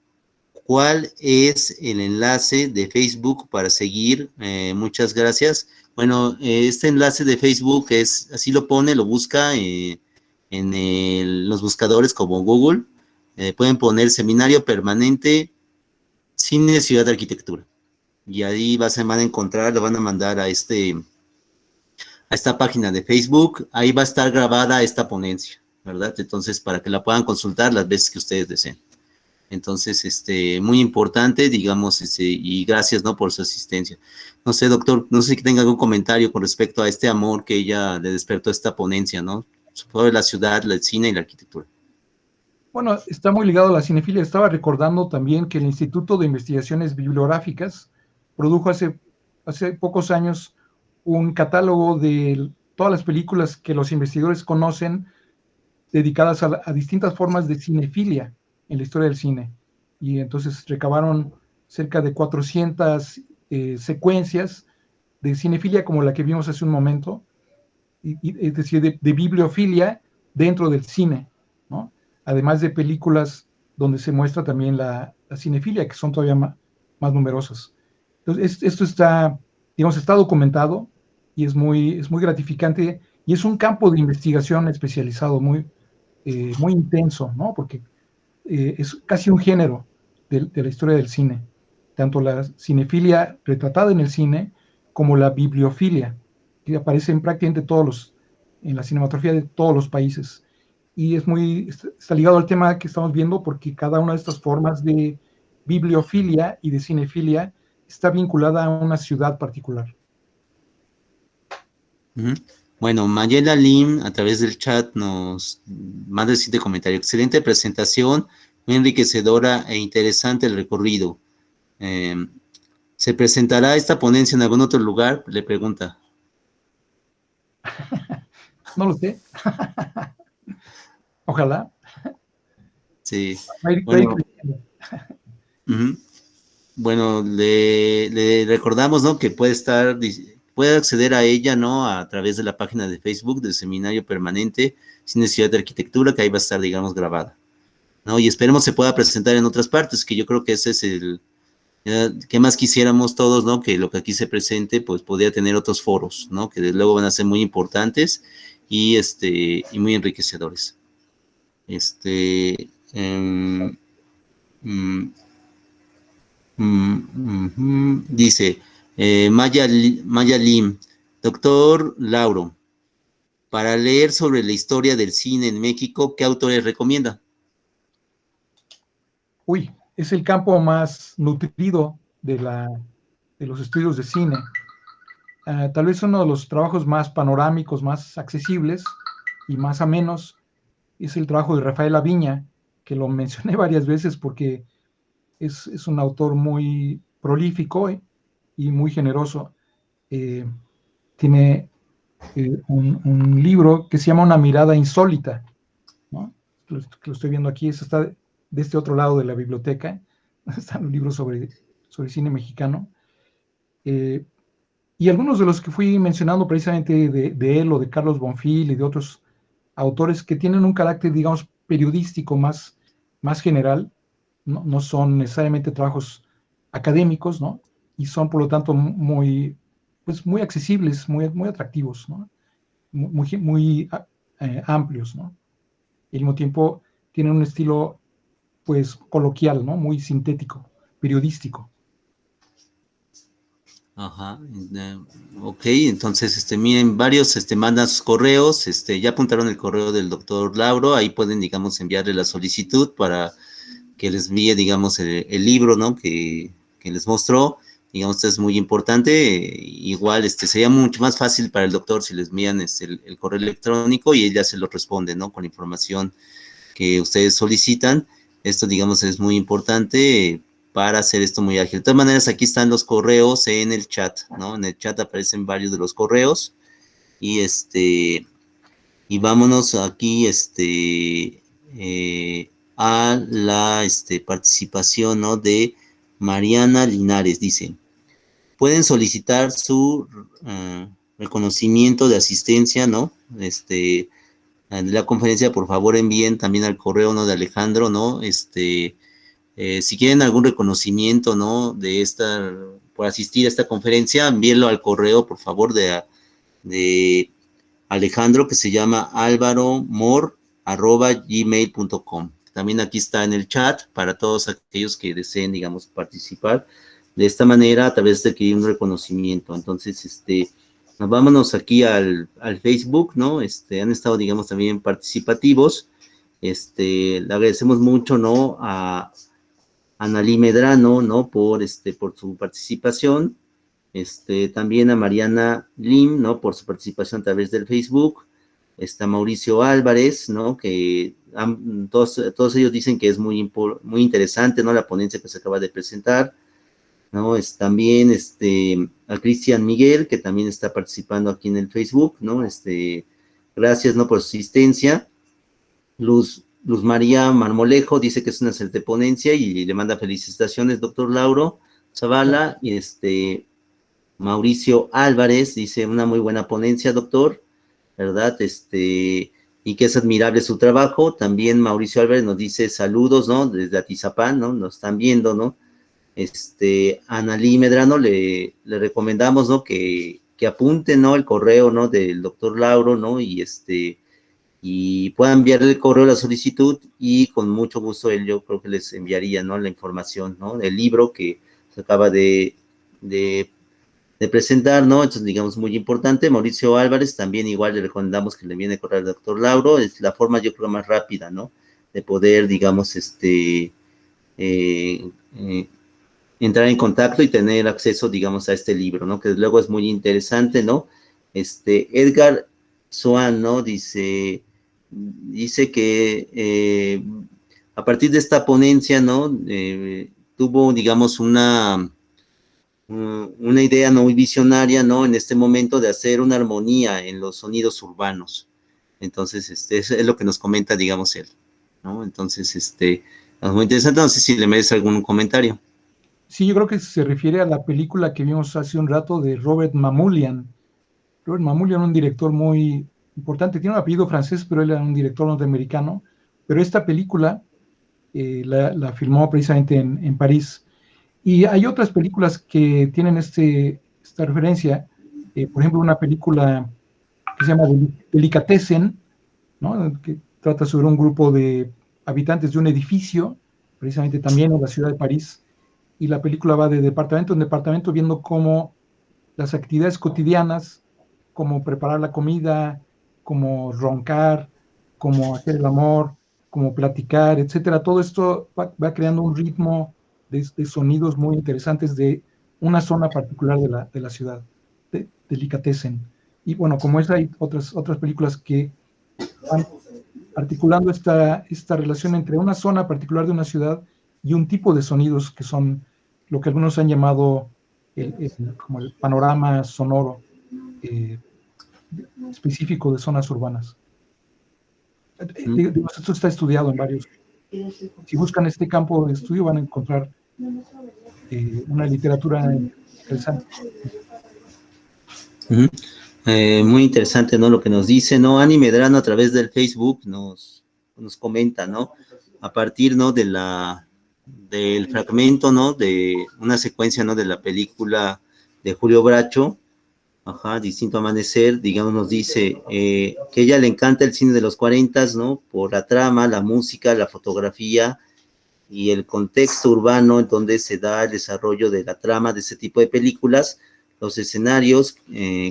¿Cuál es el enlace de Facebook para seguir? Muchas gracias. Bueno, este enlace de Facebook es, así lo pone, lo busca en los buscadores como Google. Pueden poner Seminario Permanente Cine Ciudad de Arquitectura. Y ahí van a encontrar, lo van a mandar a esta página de Facebook. Ahí va a estar grabada esta ponencia, ¿verdad? Entonces, para que la puedan consultar las veces que ustedes deseen. Entonces, muy importante, digamos, y gracias, ¿no? Por su asistencia. No sé, doctor, no sé si tenga algún comentario con respecto a este amor que ella le despertó esta ponencia, ¿no? Sobre la ciudad, el cine y la arquitectura. Bueno, está muy ligado a la cinefilia. Estaba recordando también que el Instituto de Investigaciones Bibliográficas produjo hace pocos años un catálogo de todas las películas que los investigadores conocen dedicadas a distintas formas de cinefilia en la historia del cine. Y entonces recabaron cerca de 400 secuencias de cinefilia como la que vimos hace un momento, es decir, de bibliofilia dentro del cine, ¿no? Además de películas donde se muestra también la cinefilia, que son todavía más numerosas. Entonces, esto está documentado y es muy gratificante, y es un campo de investigación especializado muy intenso, ¿no? Porque es casi un género de la historia del cine, tanto la cinefilia retratada en el cine como la bibliofilia, que aparece en prácticamente en la cinematografía de todos los países. Y está ligado al tema que estamos viendo, porque cada una de estas formas de bibliofilia y de cinefilia está vinculada a una ciudad particular. Bueno, Mayela Lim a través del chat nos manda el siguiente comentario. Excelente presentación, muy enriquecedora e interesante el recorrido. ¿Se presentará esta ponencia en algún otro lugar? Le pregunta. No lo sé. Ojalá. Sí. Bueno, bueno, le recordamos, ¿no? Que puede acceder a ella, ¿no? A través de la página de Facebook del Seminario Permanente Cine Ciudad de Arquitectura, que ahí va a estar, digamos, grabada, ¿no? Y esperemos se pueda presentar en otras partes, que yo creo que ese es que más quisiéramos todos, ¿no? Que lo que aquí se presente, pues podría tener otros foros, ¿no? Que desde luego van a ser muy importantes y muy enriquecedores. Dice Maya Lim, doctor Lauro, para leer sobre la historia del cine en México, ¿qué autores recomienda? Uy, es el campo más nutrido de los estudios de cine. Tal vez uno de los trabajos más panorámicos, más accesibles y más amenos es el trabajo de Rafael Aviña, que lo mencioné varias veces porque es un autor muy prolífico y muy generoso. Tiene un libro que se llama Una mirada insólita, ¿no? Lo estoy viendo aquí, eso está de este otro lado de la biblioteca. Están los libros sobre cine mexicano. Y algunos de los que fui mencionando precisamente de él o de Carlos Bonfil y de otros autores que tienen un carácter, digamos, periodístico más general, no son necesariamente trabajos académicos, ¿no? Y son, por lo tanto, muy accesibles, muy atractivos, ¿no? Muy amplios, ¿no? Y al mismo tiempo tienen un estilo, pues, coloquial, ¿no? Muy sintético, periodístico. Ajá, ok, entonces, miren, varios, mandan sus correos, ya apuntaron el correo del doctor Lauro, ahí pueden, digamos, enviarle la solicitud para que les envíe, digamos, el libro, ¿no? Que les mostró, digamos, esto es muy importante, igual, sería mucho más fácil para el doctor si les envían el correo electrónico y ella se lo responde, ¿no? Con información que ustedes solicitan. Esto, digamos, es muy importante para hacer esto muy ágil. De todas maneras, aquí están los correos en el chat, ¿no? En el chat aparecen varios de los correos y y vámonos aquí, a la, participación, ¿no? De Mariana Linares, dice, pueden solicitar su reconocimiento de asistencia, ¿no? De la conferencia, por favor envíen también al correo, ¿no? De Alejandro, ¿no? Si quieren algún reconocimiento, ¿no? Por asistir a esta conferencia, envíenlo al correo, por favor, de Alejandro, que se llama alvaromor@gmail.com. También aquí está en el chat para todos aquellos que deseen, digamos, participar de esta manera a través de que un reconocimiento. Entonces, vámonos aquí al Facebook, ¿no? Han estado, digamos, también participativos. Le agradecemos mucho, ¿no? A Analí Medrano, ¿no? Por su participación. También a Mariana Lim, ¿no? Por su participación a través del Facebook. Está Mauricio Álvarez, ¿no? Que todos ellos dicen que es muy interesante, ¿no? La ponencia que se acaba de presentar, ¿no? También a Cristian Miguel, que también está participando aquí en el Facebook, ¿no? Gracias, ¿no? Por su asistencia. Luz María Marmolejo dice que es una excelente ponencia y le manda felicitaciones, doctor Lauro Zavala. Y Mauricio Álvarez dice, una muy buena ponencia, doctor, ¿verdad? Y que es admirable su trabajo. También Mauricio Álvarez nos dice saludos, ¿no? Desde Atizapán, ¿no? Nos están viendo, ¿no? Analí Medrano le recomendamos, ¿no? Que apunte, ¿no? El correo, ¿no? Del doctor Lauro, ¿no? Y puedan enviarle el correo, la solicitud, y con mucho gusto él, yo creo que les enviaría, ¿no? La información, ¿no? Del libro que se acaba de presentar, ¿no? Entonces, digamos, muy importante. Mauricio Álvarez, también igual le recomendamos que le envíe el correo al doctor Lauro. Es la forma, yo creo, más rápida, ¿no? De poder, digamos, entrar en contacto y tener acceso, digamos, a este libro, ¿no? Que luego es muy interesante, ¿no? Edgar Swan, ¿no? Dice que a partir de esta ponencia, ¿no? Tuvo, digamos, una idea no muy visionaria, ¿no? En este momento de hacer una armonía en los sonidos urbanos. Entonces, es lo que nos comenta, digamos, él, ¿no? Entonces, es muy interesante. No sé si le merece algún comentario. Sí, yo creo que se refiere a la película que vimos hace un rato de Robert Mamoulian. Robert Mamoulian, un director muy importante, tiene un apellido francés, pero él era un director norteamericano. Pero esta película la filmó precisamente en París. Y hay otras películas que tienen esta referencia. Por ejemplo, una película que se llama Delicatessen, ¿no? Que trata sobre un grupo de habitantes de un edificio, precisamente también en la ciudad de París. Y la película va de departamento en departamento viendo cómo las actividades cotidianas, como preparar la comida, como roncar, como hacer el amor, como platicar, etcétera. Todo esto va creando un ritmo de sonidos muy interesantes de una zona particular de la ciudad, de Delicatessen. Y bueno, como esa, hay otras películas que van articulando esta relación entre una zona particular de una ciudad y un tipo de sonidos que son lo que algunos han llamado como el panorama sonoro específico de zonas urbanas. Esto está estudiado en varios. Si buscan este campo de estudio van a encontrar una literatura interesante. Muy interesante, ¿no? Lo que nos dice, ¿no? Ani Medrano a través del Facebook nos comenta, ¿no? A partir, ¿no? Del fragmento, ¿no? De una secuencia, ¿no? De la película de Julio Bracho, Distinto Amanecer, digamos, nos dice que a ella le encanta el cine de los 40, ¿no? Por la trama, la música, la fotografía y el contexto urbano en donde se da el desarrollo de la trama de ese tipo de películas, los escenarios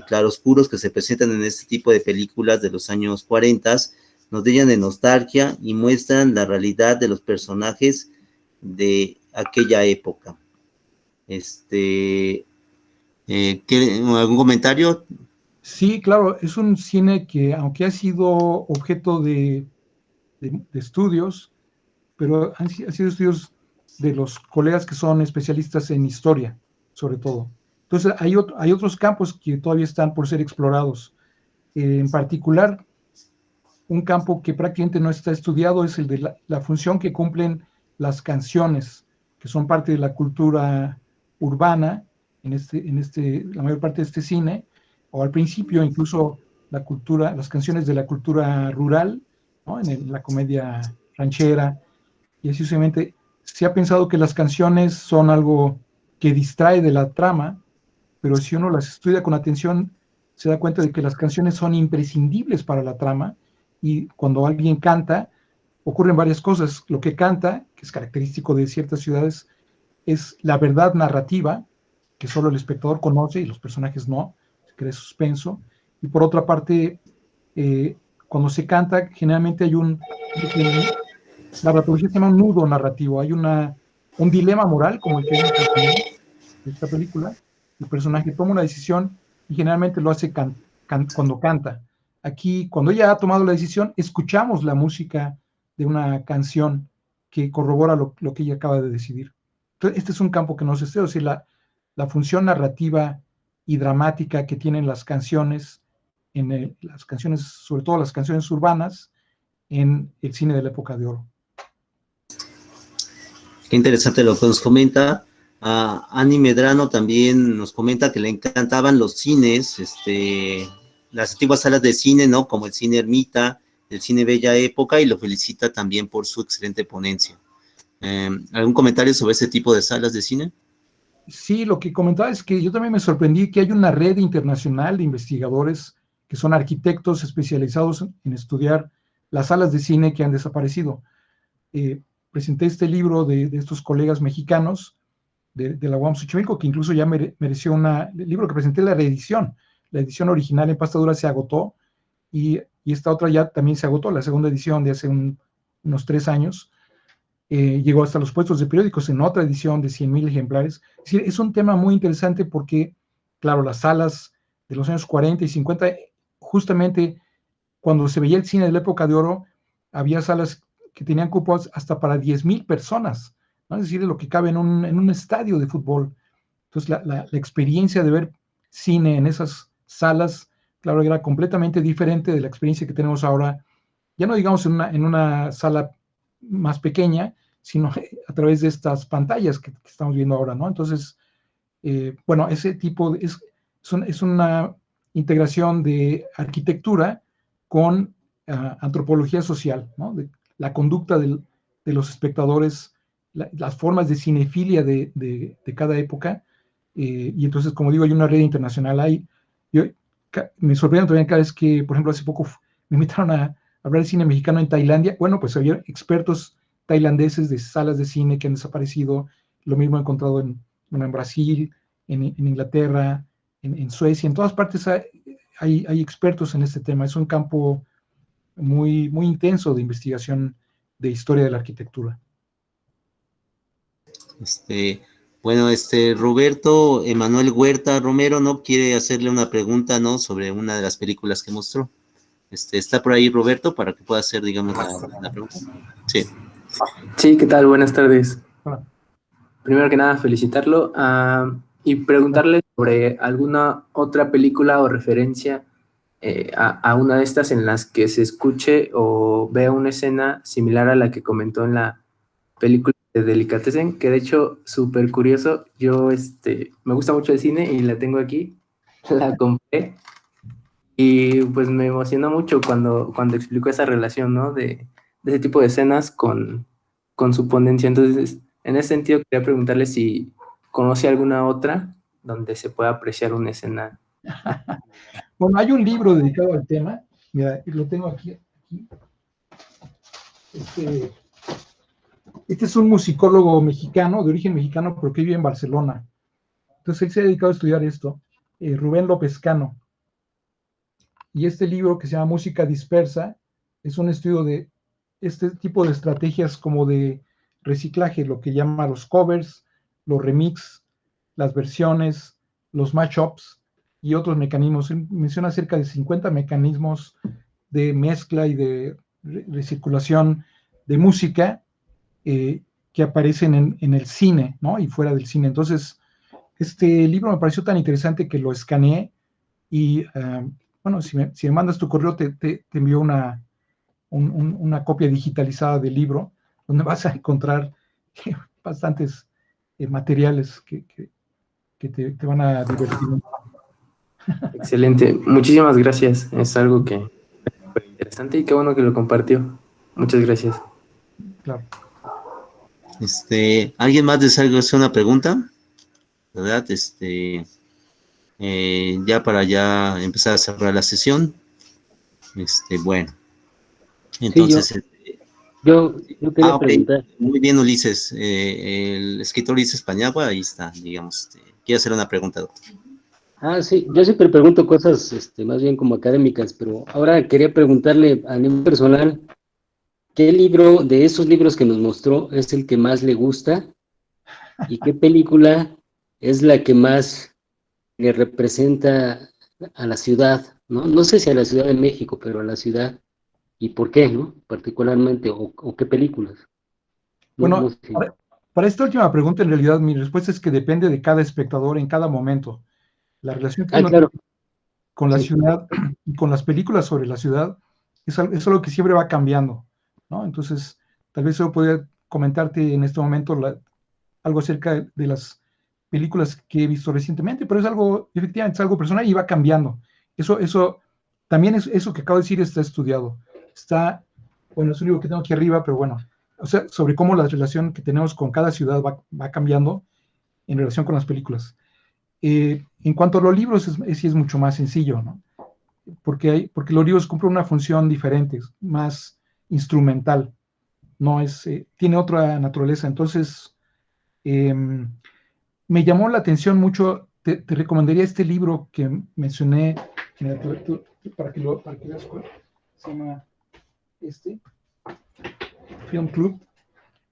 claroscuros que se presentan en este tipo de películas de los años 40 nos llenan de nostalgia y muestran la realidad de los personajes de aquella época. ¿Algún comentario? Sí, claro, es un cine que, aunque ha sido objeto de de estudios, pero han sido estudios de los colegas que son especialistas en historia, sobre todo. Entonces, hay otros campos que todavía están por ser explorados. En particular, un campo que prácticamente no está estudiado es el de la función que cumplen las canciones, que son parte de la cultura urbana, la mayor parte de este cine, o al principio incluso las canciones de la cultura rural, ¿no? En la comedia ranchera, y así sucesivamente. Se ha pensado que las canciones son algo que distrae de la trama, pero si uno las estudia con atención, se da cuenta de que las canciones son imprescindibles para la trama, y cuando alguien canta, ocurren varias cosas. Lo que canta, que es característico de ciertas ciudades, es la verdad narrativa, que solo el espectador conoce y los personajes no, se crea suspenso. Y por otra parte, cuando se canta, generalmente hay la dramaturgia se llama un nudo narrativo, hay un dilema moral, como el que vemos en esta película. El personaje toma una decisión y generalmente lo hace cuando canta. Aquí, cuando ella ha tomado la decisión, escuchamos la música de una canción que corrobora lo que ella acaba de decidir. Entonces, este es un campo que no se estudia, es decir, la función narrativa y dramática que tienen las canciones, las canciones, sobre todo las canciones urbanas, en el cine de la época de oro. Qué interesante lo que nos comenta. Ani Medrano también nos comenta que le encantaban los cines, las antiguas salas de cine, ¿no? Como el cine Ermita, el cine Bella Época, y lo felicita también por su excelente ponencia. ¿Algún comentario sobre ese tipo de salas de cine? Sí, lo que comentaba es que yo también me sorprendí que hay una red internacional de investigadores que son arquitectos especializados en estudiar las salas de cine que han desaparecido. Presenté este libro de estos colegas mexicanos de la UAM Xochimilco, que incluso ya mereció el libro que presenté, la reedición. La edición original en pasta dura se agotó, y esta otra ya también se agotó, la segunda edición de hace unos 3 años. Llegó hasta los puestos de periódicos en otra edición de 100,000 ejemplares. Es decir, es un tema muy interesante porque, claro, las salas de los años 40 y 50, justamente cuando se veía el cine de la época de oro, había salas que tenían cupos hasta para 10,000 personas, ¿no? Es decir, lo que cabe en un estadio de fútbol. Entonces, la experiencia de ver cine en esas salas, claro, era completamente diferente de la experiencia que tenemos ahora, ya no digamos en una sala más pequeña, sino a través de estas pantallas que estamos viendo ahora, ¿no? Entonces, bueno, ese tipo es una integración de arquitectura con antropología social, ¿no? De la conducta de los espectadores, las formas de cinefilia de cada época, y entonces, como digo, hay una red internacional. Me sorprende también cada vez que, por ejemplo, hace poco me invitaron a hablar de cine mexicano en Tailandia. Bueno, pues había expertos tailandeses de salas de cine que han desaparecido. Lo mismo he encontrado en Brasil, en Inglaterra, en Suecia. En todas partes hay expertos en este tema. Es un campo muy, muy intenso de investigación de historia de la arquitectura. Bueno, Roberto Emanuel Huerta Romero, ¿no? Quiere hacerle una pregunta, ¿no? Sobre una de las películas que mostró. ¿Está por ahí Roberto para que pueda hacer, digamos, la pregunta? Sí. Sí, ¿qué tal? Buenas tardes. Hola. Primero que nada, felicitarlo y preguntarle sobre alguna otra película o referencia a una de estas en las que se escuche o vea una escena similar a la que comentó en la película de Delicatessen, que de hecho, súper curioso, yo me gusta mucho el cine y la tengo aquí, la compré, y pues me emocionó mucho cuando explicó esa relación, ¿no? De ese tipo de escenas con su ponencia. Entonces, en ese sentido, quería preguntarle si conoce alguna otra donde se pueda apreciar una escena. Bueno, hay un libro dedicado al tema. Mira, lo tengo aquí. Este es un musicólogo mexicano, de origen mexicano, pero que vive en Barcelona. Entonces, él se ha dedicado a estudiar esto, Rubén López Cano. Y este libro, que se llama Música Dispersa, es un estudio de este tipo de estrategias como de reciclaje, lo que llama los covers, los remix, las versiones, los mashups y otros mecanismos. Él menciona cerca de 50 mecanismos de mezcla y de recirculación de música que aparecen en el cine, ¿no? Y fuera del cine. Entonces, este libro me pareció tan interesante que lo escaneé y, bueno, si me mandas tu correo, te envío una copia digitalizada del libro, donde vas a encontrar bastantes materiales que te van a divertir. Excelente, muchísimas gracias. Es algo que fue interesante y qué bueno que lo compartió. Muchas gracias. Claro. ¿Alguien más desea hacer una pregunta? ¿Verdad? Ya para empezar a cerrar la sesión. Bueno. Entonces, Sí, yo quería ok. preguntar. Muy bien, Ulises. El escritor Ulises Paniagua, ahí está, digamos. Quiere hacer una pregunta, doctor. Sí, yo siempre pregunto cosas más bien como académicas, pero ahora quería preguntarle a nivel personal, ¿qué libro de esos libros que nos mostró es el que más le gusta? ¿Y qué película es la que más le representa a la ciudad? No sé si a la Ciudad de México, pero a la ciudad. ¿Y por qué, no? Particularmente, o qué películas. Bueno, Sé. para esta última pregunta, en realidad, mi respuesta es que depende de cada espectador en cada momento. La relación que uno Claro. tiene con la Sí. ciudad y con las películas sobre la ciudad es algo que siempre va cambiando, ¿no? Entonces, tal vez yo podría comentarte en este momento algo acerca de las películas que he visto recientemente, pero es algo, efectivamente, es algo personal y va cambiando. Eso también eso que acabo de decir está estudiado. Bueno, es un libro que tengo aquí arriba, pero bueno, o sea, sobre cómo la relación que tenemos con cada ciudad va cambiando en relación con las películas. En cuanto a los libros, sí es mucho más sencillo, ¿no? Porque los libros cumplen una función diferente, más instrumental, no es, tiene otra naturaleza. Entonces, me llamó la atención mucho, te recomendaría este libro que mencioné, para que veas cuál se llama Film Club,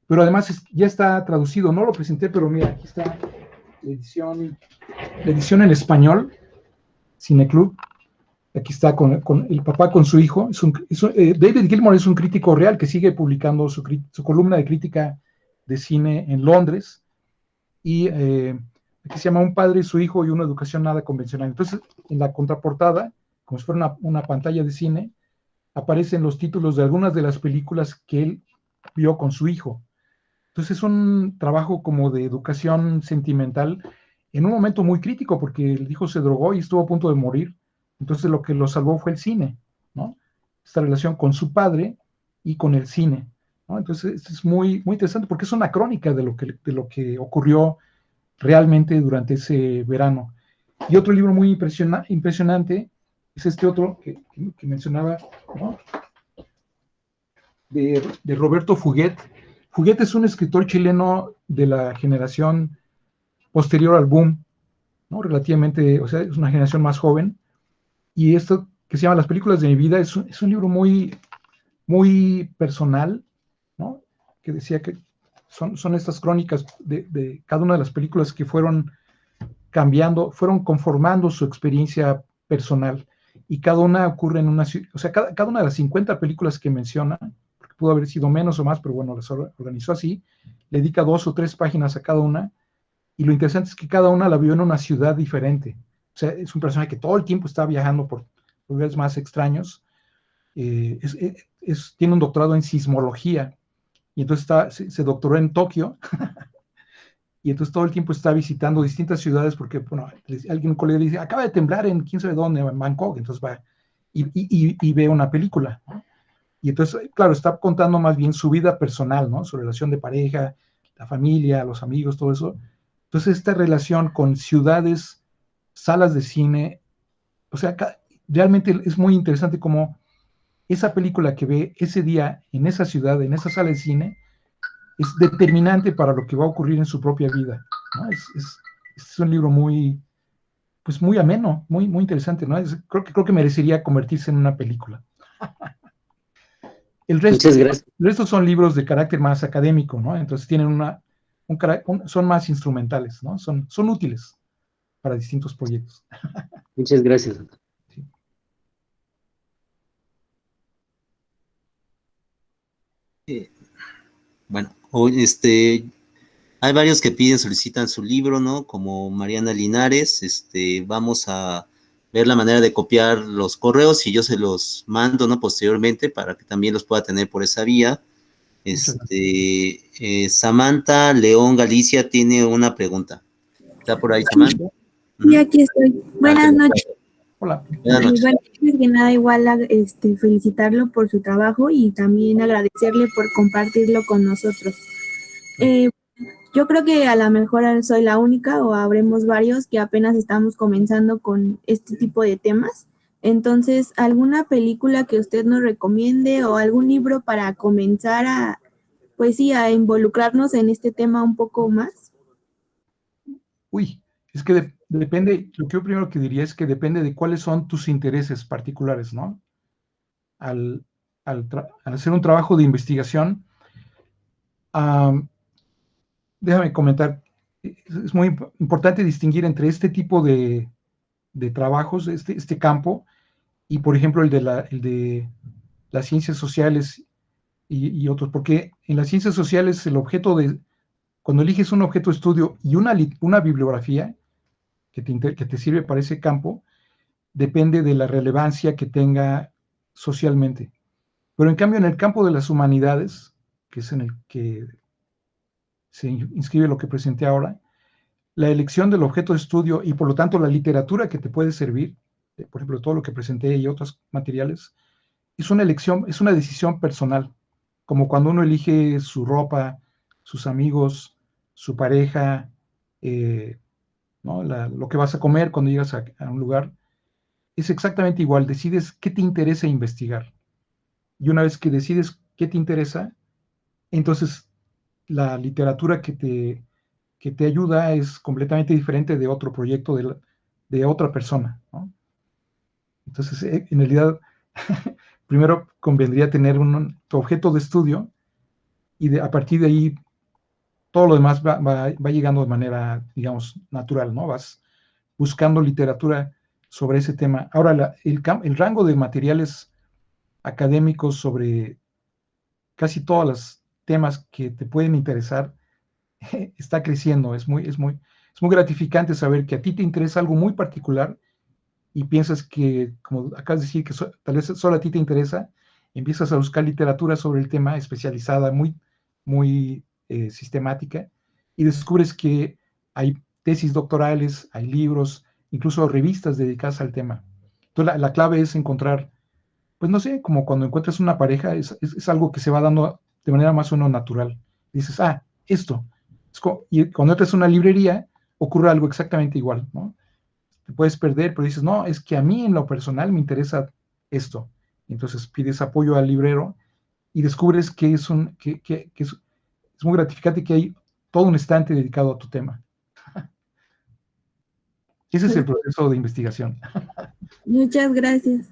pero además ya está traducido, no lo presenté, pero mira, aquí está la edición en español, Cine Club. Aquí está con el papá con su hijo. David Gilmour es un crítico real que sigue publicando su columna de crítica de cine en Londres. Y aquí se llama Un padre y su hijo y una educación nada convencional. Entonces, en la contraportada, como si fuera una pantalla de cine, aparecen los títulos de algunas de las películas que él vio con su hijo. Entonces, es un trabajo como de educación sentimental en un momento muy crítico, porque el hijo se drogó y estuvo a punto de morir. Entonces lo que lo salvó fue el cine, ¿no? Esta relación con su padre y con el cine, ¿no? Entonces es muy, muy interesante porque es una crónica de lo que ocurrió realmente durante ese verano. Y otro libro muy impresionante es este otro que mencionaba, ¿no? de Roberto Fuguet. Fuguet es un escritor chileno de la generación posterior al boom, ¿no? Relativamente, o sea, es una generación más joven. Y esto que se llama Las películas de mi vida es un libro muy, muy personal, ¿no? Que decía que son estas crónicas de cada una de las películas que fueron cambiando, fueron conformando su experiencia personal. Y cada una ocurre en una ciudad, o sea, cada una de las 50 películas que menciona, porque pudo haber sido menos o más, pero bueno, las organizó así, le dedica 2 o 3 páginas a cada una. Y lo interesante es que cada una la vio en una ciudad diferente. O sea, es un personaje que todo el tiempo está viajando por lugares más extraños. Tiene un doctorado en sismología y entonces se doctoró en Tokio y entonces todo el tiempo está visitando distintas ciudades porque, bueno, un colega le dice, acaba de temblar en quién sabe dónde, en Bangkok, entonces va y ve una película, ¿no? Y entonces, claro, está contando más bien su vida personal, ¿no? Su relación de pareja, la familia, los amigos, todo eso. Entonces, esta relación con ciudades, salas de cine, o sea, realmente es muy interesante cómo esa película que ve ese día en esa ciudad, en esa sala de cine, es determinante para lo que va a ocurrir en su propia vida, ¿no? Es un libro muy, pues muy ameno, muy, muy interesante, ¿no? Creo que merecería convertirse en una película. Muchas gracias. El resto son libros de carácter más académico, ¿no? Entonces tienen son más instrumentales, ¿no? Son útiles para distintos proyectos. Muchas gracias. Sí. Bueno, hay varios que solicitan su libro, ¿no? Como Mariana Linares. Vamos a ver la manera de copiar los correos y yo se los mando, ¿no? Posteriormente para que también los pueda tener por esa vía. Samantha León Galicia tiene una pregunta. ¿Está por ahí, Samantha? Sí, aquí estoy. Buenas noches. Hola. Buenas noches. Bueno, antes que nada, igual felicitarlo por su trabajo y también agradecerle por compartirlo con nosotros. Yo creo que a lo mejor soy la única o habremos varios que apenas estamos comenzando con este tipo de temas. Entonces, ¿alguna película que usted nos recomiende o algún libro para comenzar a involucrarnos en este tema un poco más? Uy, es que depende, lo que yo primero que diría es que depende de cuáles son tus intereses particulares, ¿no? Al hacer un trabajo de investigación, déjame comentar, es muy importante distinguir entre este tipo de trabajos, este campo, y por ejemplo el de las ciencias sociales y otros, porque en las ciencias sociales cuando eliges un objeto de estudio y una bibliografía que te sirve para ese campo, depende de la relevancia que tenga socialmente. Pero en cambio en el campo de las humanidades, que es en el que se inscribe lo que presenté ahora, la elección del objeto de estudio y por lo tanto la literatura que te puede servir, por ejemplo todo lo que presenté y otros materiales, es una elección, es una decisión personal, como cuando uno elige su ropa, sus amigos, su pareja, ¿no? Lo que vas a comer cuando llegas a un lugar, es exactamente igual, decides qué te interesa investigar. Y una vez que decides qué te interesa, entonces la literatura que te ayuda es completamente diferente de otro proyecto de otra persona, ¿no? Entonces, en realidad, primero convendría tener tu objeto de estudio y a partir de ahí todo lo demás va llegando de manera, digamos, natural, ¿no? Vas buscando literatura sobre ese tema. Ahora, el rango de materiales académicos sobre casi todos los temas que te pueden interesar está creciendo. Es muy gratificante saber que a ti te interesa algo muy particular y piensas que, como acabas de decir, que tal vez solo a ti te interesa, empiezas a buscar literatura sobre el tema especializada, muy sistemática, y descubres que hay tesis doctorales, hay libros, incluso revistas dedicadas al tema. Entonces la clave es encontrar, pues no sé, como cuando encuentras una pareja, es algo que se va dando de manera más o menos natural. Dices, esto. Y cuando entras a una librería, ocurre algo exactamente igual, ¿no? Te puedes perder, pero dices, no, es que a mí en lo personal me interesa esto. Entonces pides apoyo al librero y descubres que es muy gratificante que hay todo un estante dedicado a tu tema. Ese es el proceso de investigación. Muchas gracias.